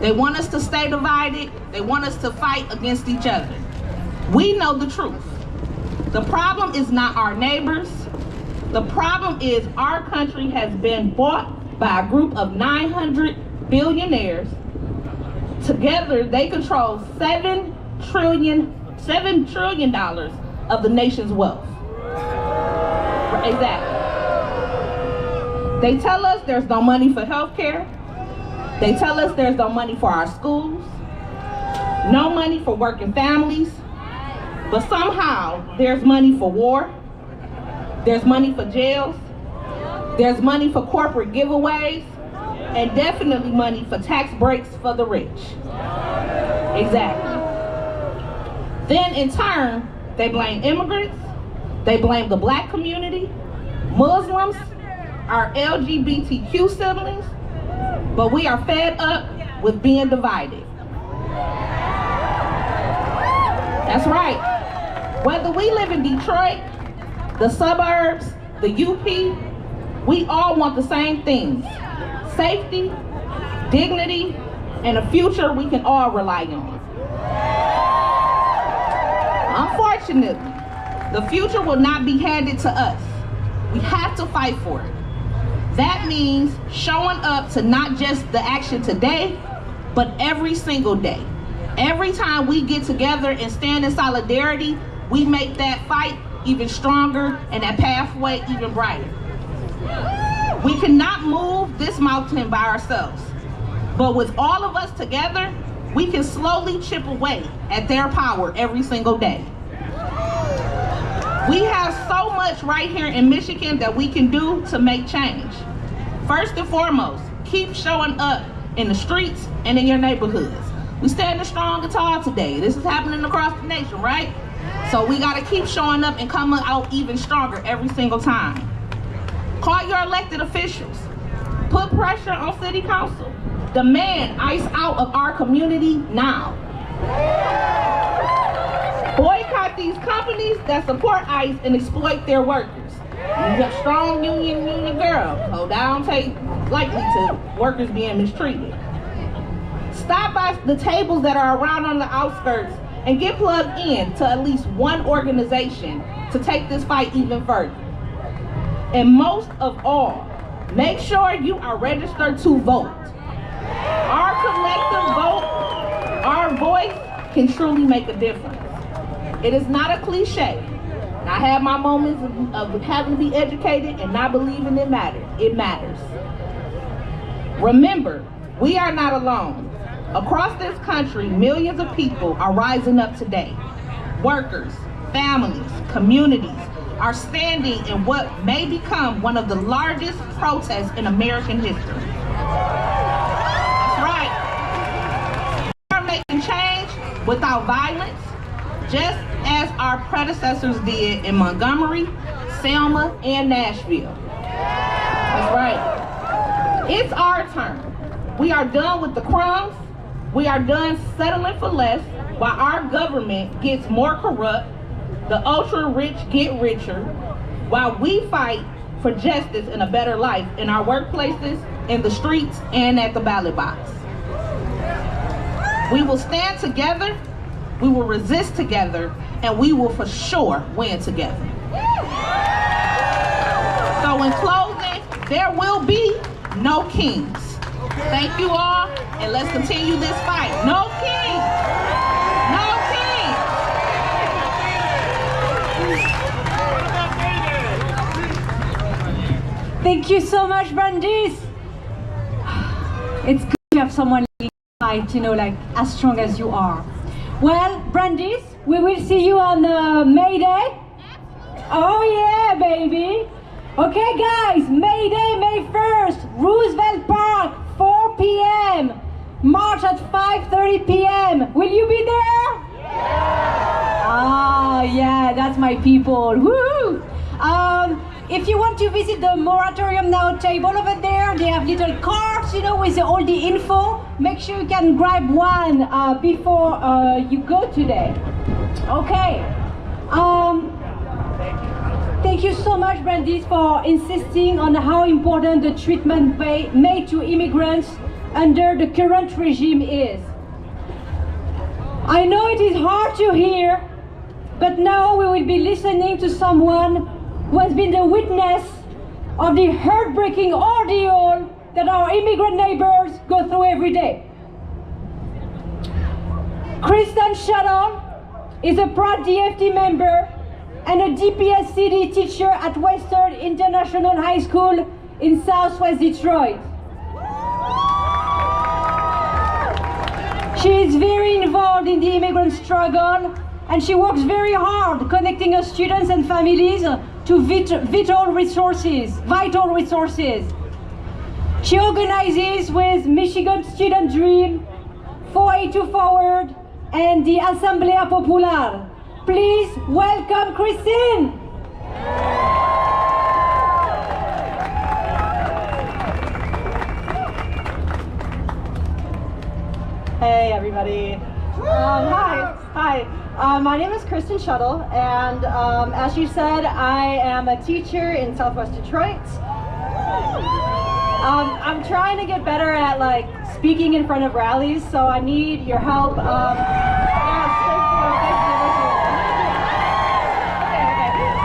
They want us to stay divided. They want us to fight against each other. We know the truth. The problem is not our neighbors. The problem is our country has been bought by a group of 900 billionaires. Together, they control $7 trillion of the nation's wealth. Exactly. They tell us there's no money for health care. They tell us there's no money for our schools, no money for working families, but somehow there's money for war, there's money for jails, there's money for corporate giveaways, and definitely money for tax breaks for the rich. Exactly. Then in turn, they blame immigrants, They blame the black community, Muslims, our LGBTQ siblings, but we are fed up with being divided. That's right. Whether we live in Detroit, the suburbs, the UP, we all want the same things: safety, dignity, and a future we can all rely on. Unfortunately, the future will not be handed to us. We have to fight for it. That means showing up to not just the action today, but every single day. Every time we get together and stand in solidarity, we make that fight even stronger and that pathway even brighter. We cannot move this mountain by ourselves, but with all of us together, we can slowly chip away at their power every single day. We have so much right here in Michigan that we can do to make change. First and foremost, keep showing up in the streets and in your neighborhoods. We standing strong and tall today. This is happening across the nation, right? So we gotta keep showing up and coming out even stronger every single time. Call your elected officials. Put pressure on city council. Demand ICE out of our community now. Boycott these companies that support ICE and exploit their workers. You got strong union girl, so that don't take lightly to workers being mistreated. Stop by the tables that are around on the outskirts and get plugged in to at least one organization to take this fight even further. And most of all, make sure you are registered to vote. Our collective vote, our voice can truly make a difference. It is not a cliche. I have my moments of having to be educated and not believing it matters. It matters. Remember, we are not alone. Across this country, millions of people are rising up today. Workers, families, communities are standing in what may become one of the largest protests in American history. That's right. We are making change without violence, just as our predecessors did in Montgomery, Selma, and Nashville. That's right. It's our turn. We are done with the crumbs. We are done settling for less while our government gets more corrupt, the ultra-rich get richer, while we fight for justice and a better life in our workplaces, in the streets, and at the ballot box. We will stand together, we will resist together, and we will for sure win together. So in closing, there will be no kings. Thank you all, and let's continue this fight. No kings! No kings!
Thank you so much, Brandis. It's good to have someone fight, you know, like as strong as you are. Well, Brandis, we will see you on May Day. Oh yeah, baby. Okay, guys, May Day, May 1st, Roosevelt Park, 4 p.m. March at 5:30 p.m. Will you be there? Yeah. Ah, yeah, that's my people. Woo! If you want to visit the Moratorium Now table over there, they have little cards, you know, with all the info. Make sure you can grab one before you go today. Okay. Thank you so much, Brandis, for insisting on how important the treatment made to immigrants under the current regime is. I know it is hard to hear, but now we will be listening to someone who has been the witness of the heartbreaking ordeal that our immigrant neighbors go through every day. Kristen Shuttle is a proud DFT member and a DPS CD teacher at Western International High School in Southwest Detroit. She is very involved in the immigrant struggle, and she works very hard connecting her students and families to vital resources. She organizes with Michigan Student Dream, 482 Forward, and the Asamblea Popular. Please welcome Christine.
Hey everybody. Hi. My name is Kristen Shuttle, and as you said, I am a teacher in Southwest Detroit. I'm trying to get better at like speaking in front of rallies, so I need your help. Yes, thank you.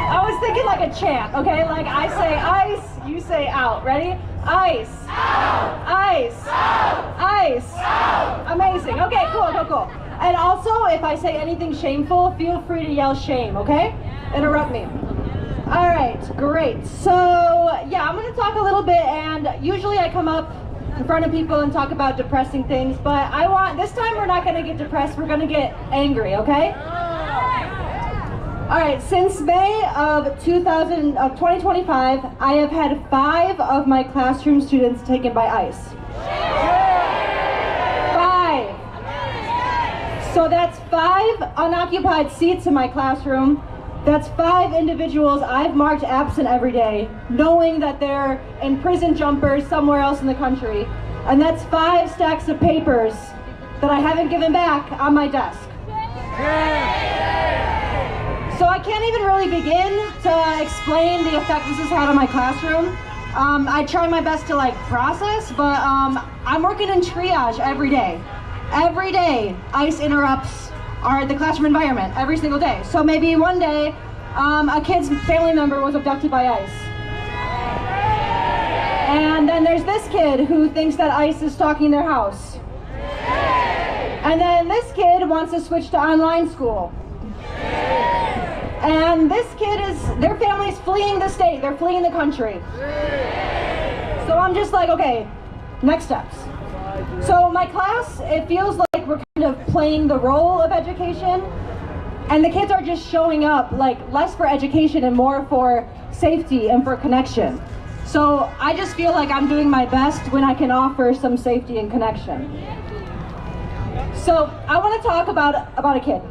I was thinking like a chant, okay? Like I say ice, you say out. Ready? Ice. Out. Ice. Out. Ice. Out. Amazing. Okay, cool. And also, if I say anything shameful, feel free to yell shame, okay? Interrupt me. All right, great. So, yeah, I'm gonna talk a little bit, and usually I come up in front of people and talk about depressing things, but this time we're not gonna get depressed, we're gonna get angry, okay? All right, since May of 2025, I have had 5 of my classroom students taken by ICE. 5. So that's 5 unoccupied seats in my classroom. That's 5 individuals I've marked absent every day, knowing that they're in prison jumpers somewhere else in the country. And that's 5 stacks of papers that I haven't given back on my desk. So I can't even really begin to explain the effect this has had on my classroom. I try my best to like process, but I'm working in triage every day. Every day, ICE interrupts the classroom environment, every single day. So maybe one day, a kid's family member was abducted by ICE. And then there's this kid who thinks that ICE is stalking their house. And then this kid wants to switch to online school. And this kid their family's fleeing the state, they're fleeing the country. So I'm just like, okay, next steps. So my class, it feels like we're kind of playing the role of education, and the kids are just showing up, like less for education and more for safety and for connection. So I just feel like I'm doing my best when I can offer some safety and connection. So I want to talk about a kid.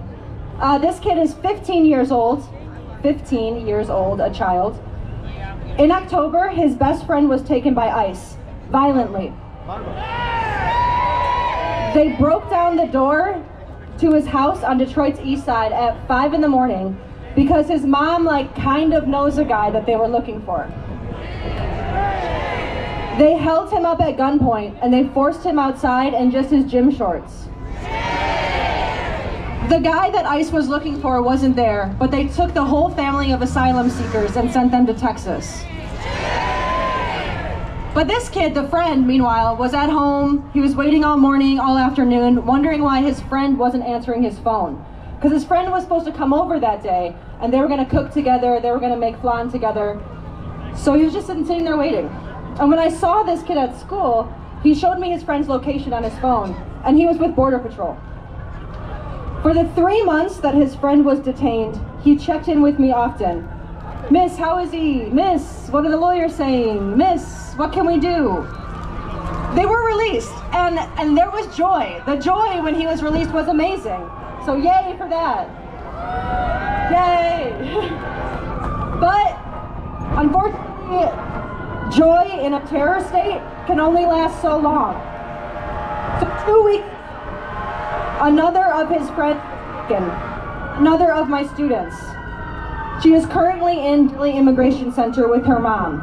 This kid is 15 years old, a child. In October, his best friend was taken by ICE, violently. They broke down the door to his house on Detroit's east side at 5 in the morning because his mom like kind of knows a guy that they were looking for. They held him up at gunpoint and they forced him outside in just his gym shorts. The guy that ICE was looking for wasn't there, but they took the whole family of asylum seekers and sent them to Texas. But this kid, the friend, meanwhile, was at home. He was waiting all morning, all afternoon, wondering why his friend wasn't answering his phone. Because his friend was supposed to come over that day, and they were gonna cook together, they were gonna make flan together. So he was just sitting there waiting. And when I saw this kid at school, he showed me his friend's location on his phone, and he was with Border Patrol. For the 3 months that his friend was detained, he checked in with me often. Miss, how is he? Miss, what are the lawyers saying? Miss, what can we do? They were released, and there was joy. The joy when he was released was amazing. So yay for that. Yay. But unfortunately, joy in a terror state can only last so long. So 2 weeks, another of his friends, another of my students. She is currently in Dilley Immigration Center with her mom.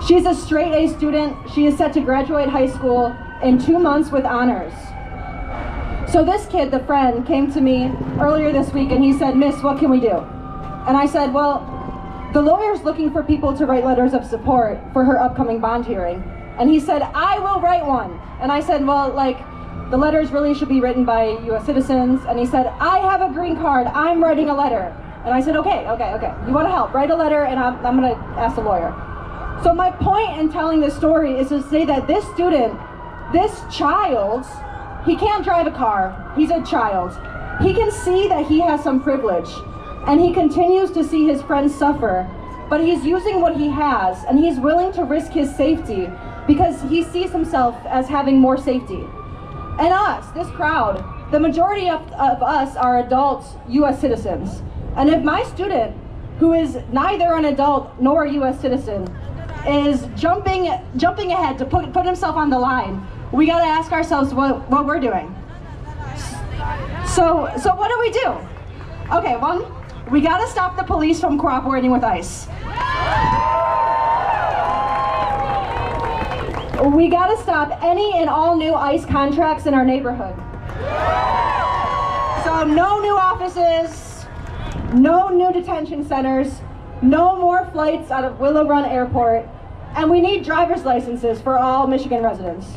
She's a straight A student. She is set to graduate high school in 2 months with honors. So this kid, the friend, came to me earlier this week and he said, Miss, what can we do? And I said, well, the lawyer's looking for people to write letters of support for her upcoming bond hearing. And he said, I will write one. And I said, well, like, the letters really should be written by US citizens. And he said, I have a green card, I'm writing a letter. And I said, okay. You wanna help, write a letter and I'm gonna ask the lawyer. So my point in telling this story is to say that this student, this child, he can't drive a car, he's a child. He can see that he has some privilege and he continues to see his friends suffer, but he's using what he has and he's willing to risk his safety because he sees himself as having more safety. And us, this crowd, the majority of us are adult US citizens. And if my student, who is neither an adult nor a U.S. citizen, is jumping ahead to put himself on the line, we gotta ask ourselves what we're doing. So what do we do? Okay, one, we gotta stop the police from cooperating with ICE. We gotta stop any and all new ICE contracts in our neighborhood. So no new offices, no new detention centers, no more flights out of Willow Run Airport, and we need driver's licenses for all Michigan residents.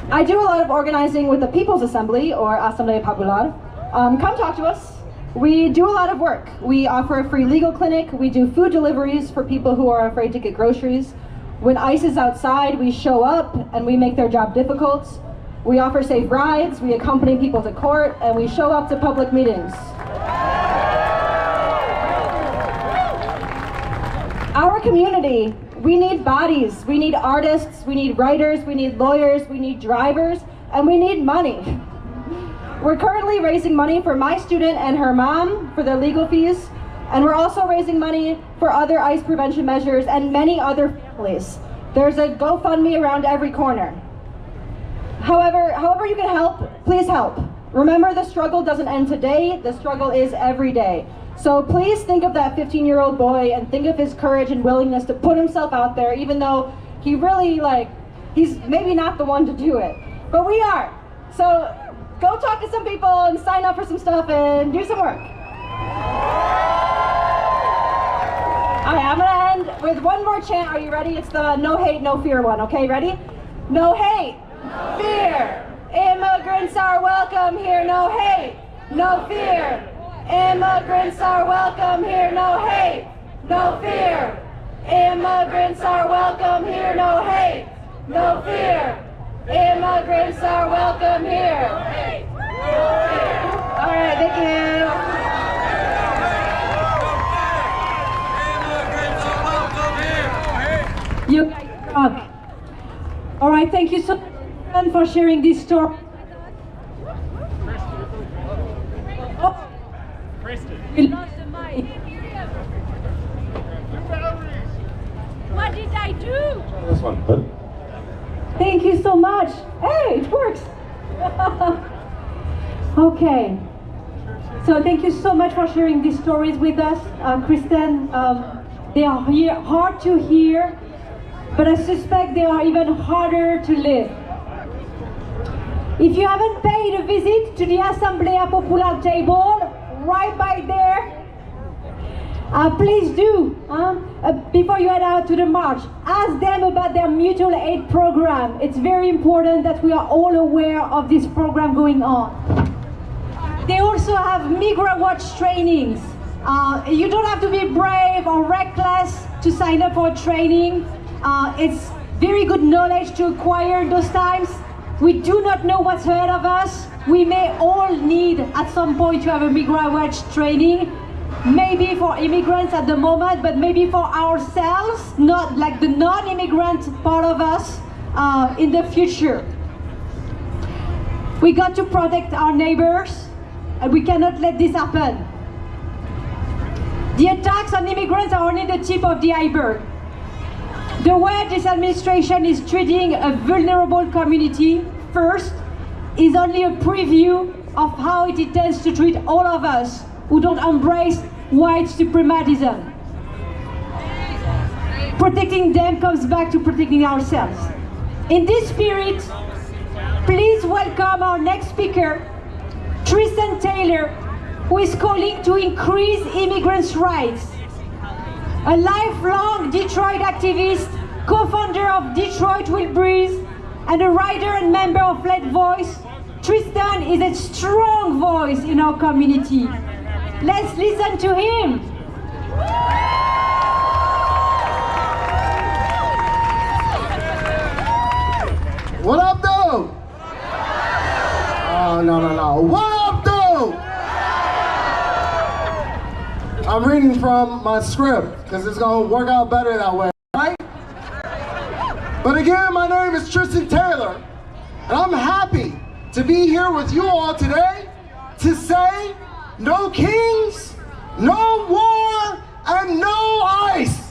I do a lot of organizing with the People's Assembly, or Assemblée Populaire. Come talk to us. We do a lot of work. We offer a free legal clinic. We do food deliveries for people who are afraid to get groceries. When ICE is outside, we show up and we make their job difficult. We offer safe rides, we accompany people to court, and we show up to public meetings. Our community, we need bodies, we need artists, we need writers, we need lawyers, we need drivers, and we need money. We're currently raising money for my student and her mom for their legal fees, and we're also raising money for other ICE prevention measures and many other families. There's a GoFundMe around every corner. However you can help, please help. Remember, the struggle doesn't end today, the struggle is every day. So please think of that 15-year-old boy and think of his courage and willingness to put himself out there, even though he really, he's maybe not the one to do it. But we are. So go talk to some people and sign up for some stuff and do some work. All right, I'm gonna end with one more chant. Are you ready? It's the no hate, no fear one, okay? Ready? No hate, no fear. Immigrants are welcome here, no hate, no fear. Immigrants are welcome here, no hate, no fear. Immigrants are welcome here, no hate, no fear. Immigrants are welcome here. No hate, no fear. All right, thank you.
You guys rock. All right, thank you so much for sharing this story. Oh, we lost the mic. What did I do?
This one.
Thank you so much. Hey, it works. Okay. So thank you so much for sharing these stories with us, Kristen. They are hard to hear, but I suspect they are even harder to live. If you haven't paid a visit to the Assemblée Populaire table, right by there, please do, before you head out to the march. Ask them about their mutual aid program. It's very important that we are all aware of this program going on. They also have Migrant Watch trainings. You don't have to be brave or reckless to sign up for a training. It's very good knowledge to acquire those times. We do not know what's ahead of us. We may all need at some point to have a Migrant Watch training. Maybe for immigrants at the moment, but maybe for ourselves, not like the non-immigrant part of us in the future. We got to protect our neighbors, and we cannot let this happen. The attacks on immigrants are only the tip of the iceberg. The way this administration is treating a vulnerable community first is only a preview of how it intends to treat all of us who don't embrace white supremacism. Protecting them comes back to protecting ourselves. In this spirit, please welcome our next speaker, Tristan Taylor, who is calling to increase immigrants' rights. A lifelong Detroit activist, co-founder of Detroit Will Breathe, and a writer and member of Let Voice, Tristan is a strong voice in our community. Let's listen to him.
What up, dude? Oh, no. What up, dude? I'm reading from my script, because it's going to work out better that way, right? But again, my name is Tristan Taylor, and I'm happy to be here with you all today to say no kings, no war, and no ICE.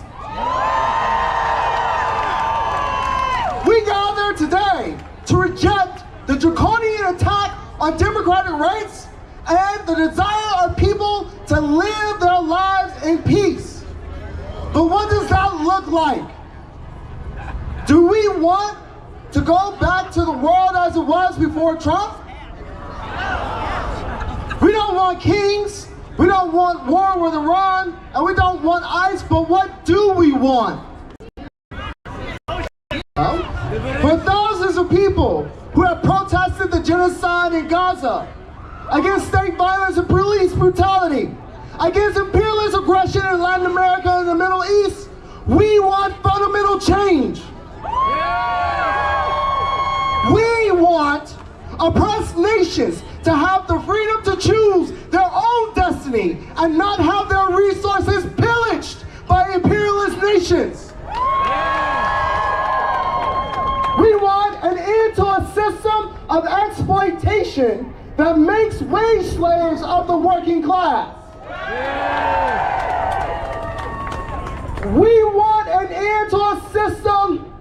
We gather today to reject the draconian attack on democratic rights and the desire of people to live their lives in peace. But what does that look like? Do we want to go back to the world as it was before Trump? We don't want kings, we don't want war with Iran, and we don't want ICE, but what do we want? For thousands of people who have protested the genocide in Gaza, against state violence and police brutality, against imperialist aggression in Latin America and the Middle East, we want fundamental change. We want oppressed nations to have the freedom to choose their own destiny and not have their resources pillaged by imperialist nations. We want an end to a system of exploitation that makes wage slaves of the working class. We want an end to a system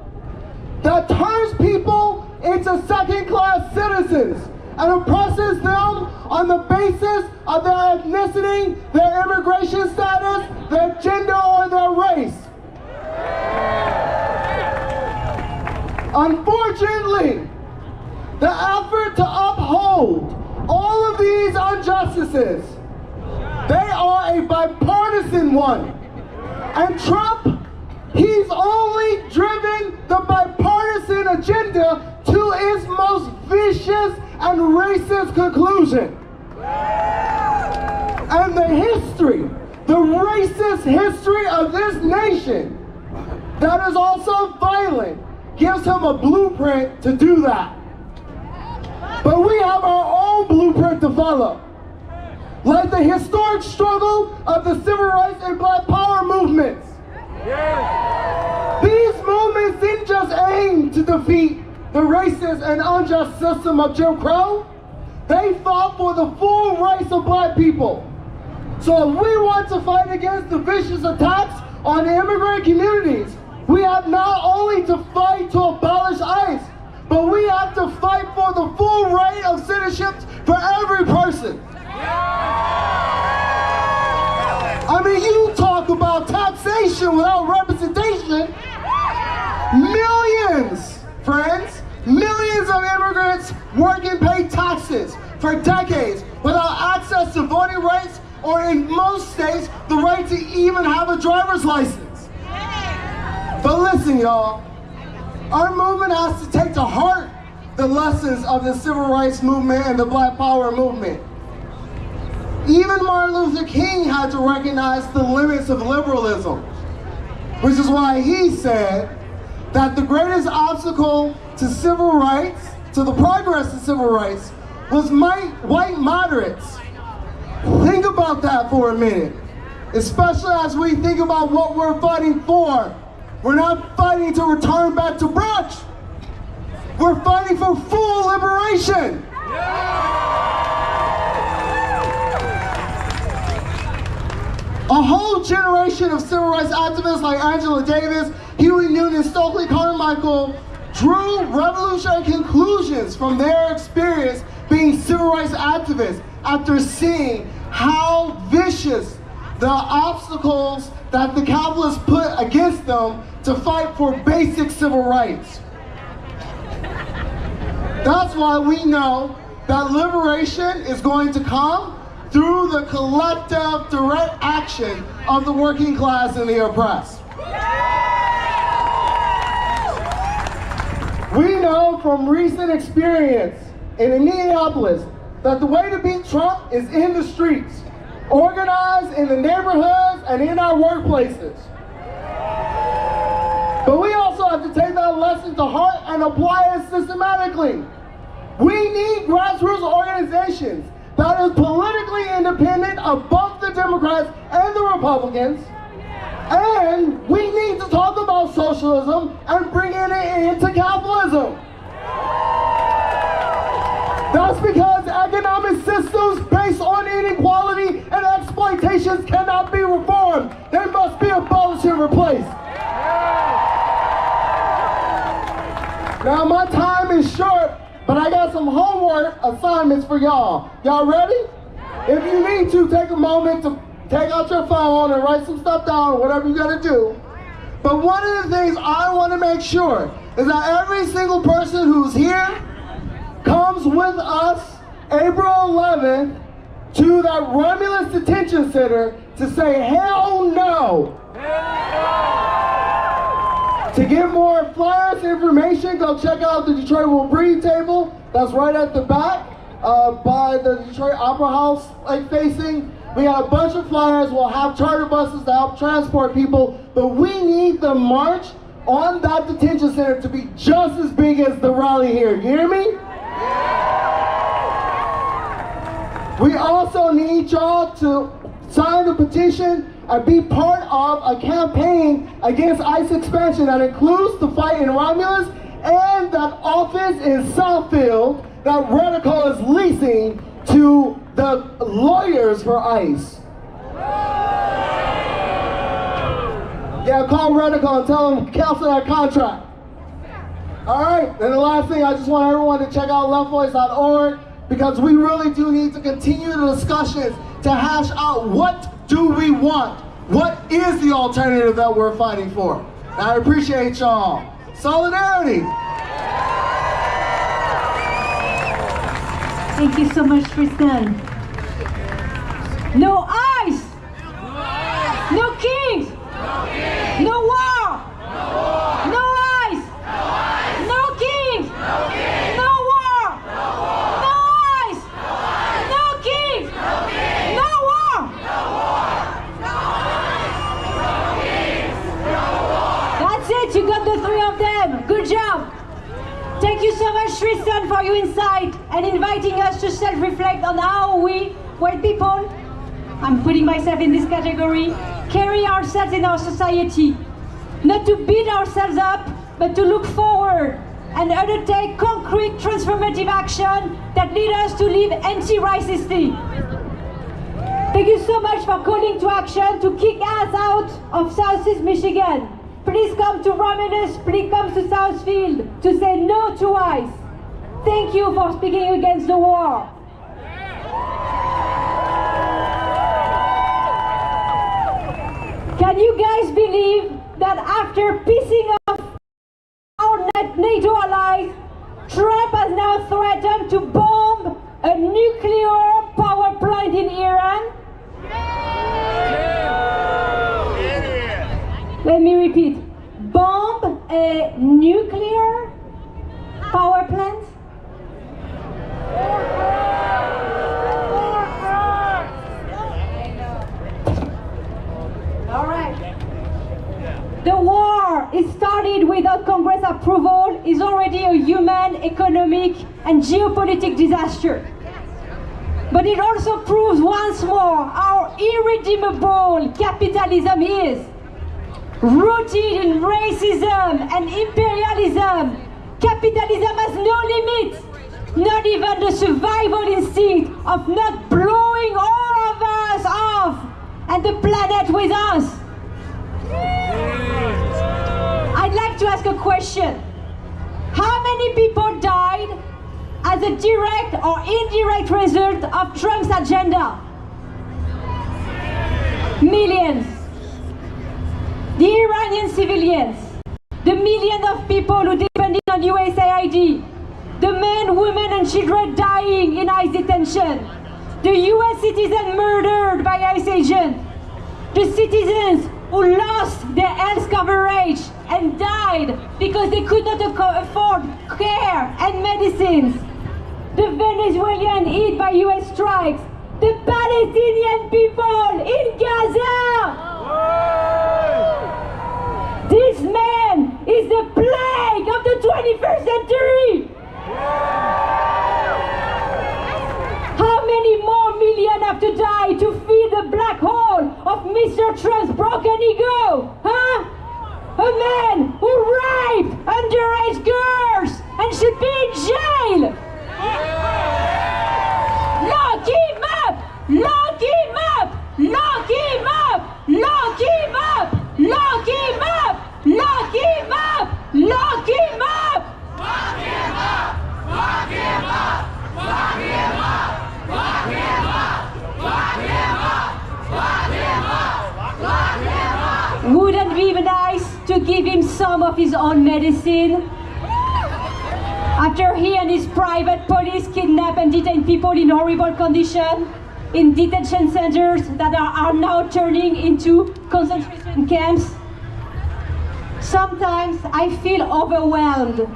that turns people into second-class citizens and oppresses them on the basis of their ethnicity, their immigration status, their gender, or their race. Unfortunately, the effort to uphold all of these injustices, they are a bipartisan one. And Trump, he's only driven the bipartisan agenda to its most vicious and racist conclusion. And the history, the racist history of this nation that is also violent, gives him a blueprint to do that. But we have our own blueprint to follow. Like the historic struggle of the civil rights and Black Power movements. These movements didn't just aim to defeat the racist and unjust system of Jim Crow. They fought for the full rights of Black people. So if we want to fight against the vicious attacks on immigrant communities, we have not only to fight to abolish ICE, but we have to fight for the full right of citizenship for every person. I mean, you talk about taxation without representation. Millions, friends, millions of immigrants work and pay taxes for decades without access to voting rights or in most states, the right to even have a driver's license. But listen, y'all, our movement has to take to heart the lessons of the civil rights movement and the Black Power movement. Even Martin Luther King had to recognize the limits of liberalism, which is why he said that the greatest obstacle to civil rights, to the progress of civil rights, was white moderates. Think about that for a minute, especially as we think about what we're fighting for. We're not fighting to return back to brunch. We're fighting for full liberation. A whole generation of civil rights activists like Angela Davis, Huey Newton, and Stokely Carmichael drew revolutionary conclusions from their experience being civil rights activists after seeing how vicious the obstacles that the capitalists put against them to fight for basic civil rights. That's why we know that liberation is going to come through the collective direct action of the working class and the oppressed. We know from recent experience in Indianapolis that the way to beat Trump is in the streets, organized in the neighborhoods and in our workplaces. But we also have to take that lesson to heart and apply it systematically. We need grassroots organizations that is politically independent of both the Democrats and the Republicans. And we need to talk about socialism and bringing it into capitalism. That's because economic systems based on inequality and exploitations cannot be reformed. They must be abolished and replaced. Now my time is short, but I got some homework assignments for y'all. Y'all ready? If you need to, take a moment to take out your phone and write some stuff down, whatever you gotta do. But one of the things I want to make sure is that every single person who's here comes with us April 11th to that Romulus Detention Center to say hell no. To get more flyers, information, go check out the Detroit Will Breathe table. That's right at the back by the Detroit Opera House, like facing. We got a bunch of flyers. We'll have charter buses to help transport people, but we need the march on that detention center to be just as big as the rally here. You hear me? We also need y'all to sign the petition and be part of a campaign against ICE expansion that includes the fight in Romulus and that office in Southfield that Redical is leasing to the lawyers for ICE. Yeah, call Redical and tell them to cancel that contract. All right, and the last thing, I just want everyone to check out leftvoice.org because we really do need to continue the discussions to hash out what do we want? What is the alternative that we're fighting for? And I appreciate y'all. Solidarity.
Thank you so much, Tristan. No ICE! No kings! No war! No ICE! No kings! No war! No ICE! No kings! No war! That's it, you got the three of them. Good job. Thank you so much, Tristan, for your insight and inviting us to self-reflect on how we, white people, I'm putting myself in this category, carry ourselves in our society. Not to beat ourselves up, but to look forward and undertake concrete transformative action that lead us to live anti-racistly. Thank you so much for calling to action to kick us out of Southeast Michigan. Please come to Romulus, please come to Southfield to say no to ICE. Thank you for speaking against the war. Can you guys believe that after pissing off our NATO allies, Trump has now threatened to bomb a nuclear power plant in Iran? Let me repeat. Bomb a nuclear power plant? All right. The war is started without Congress approval, is already a human, economic, and geopolitical disaster. But it also proves once more how irredeemable capitalism is. Rooted in racism and imperialism, capitalism has no limits, not even the survival instinct of not blowing all of us off and the planet with us. I'd like to ask a question. How many people died as a direct or indirect result of Trump's agenda? Millions. The Iranian civilians, the millions of people who depended on USAID, the men, women and children dying in ICE detention, the US citizen murdered by ICE agents, the citizens who lost their health coverage and died because they could not afford care and medicines, the Venezuelan hit by US strikes, the Palestinian people in Gaza. This man is the plague of the 21st century! How many more million have to die to fill the black hole of Mr. Trump's broken ego? Huh? A man who raped underage girls and should be in jail! to give him some of his own medicine. After he and his private police kidnap and detain people in horrible conditions in detention centers that are now turning into concentration camps. Sometimes I feel overwhelmed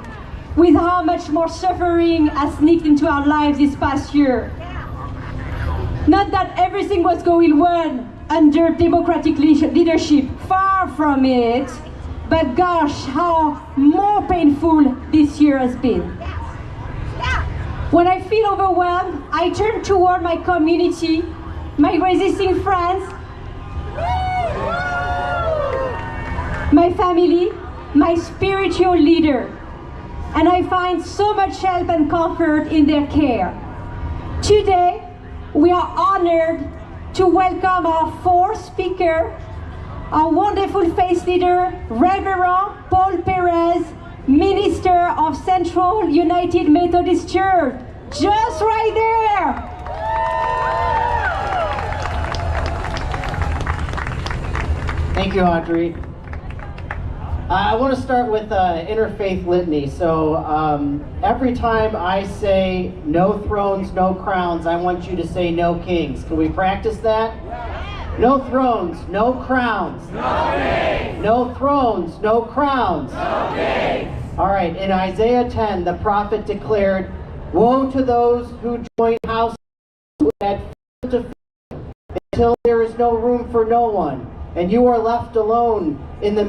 with how much more suffering has sneaked into our lives this past year. Not that everything was going well under democratic leadership, far from it, but gosh, how more painful this year has been. When I feel overwhelmed, I turn toward my community, my resisting friends, my family, my spiritual leader, and I find so much help and comfort in their care. Today, we are honored to welcome our fourth speaker, our wonderful faith leader, Reverend Paul Perez, minister of Central United Methodist Church. Just right there!
Thank you, Audrey. I want to start with interfaith litany. So every time I say no thrones, no crowns, I want you to say no kings. Can we practice that? No thrones, no crowns. No kings. No thrones, no crowns. No kings. All right, in Isaiah 10, the prophet declared, "Woe to those who join houses that fill to fill, until there is no room for no one, and you are left alone in the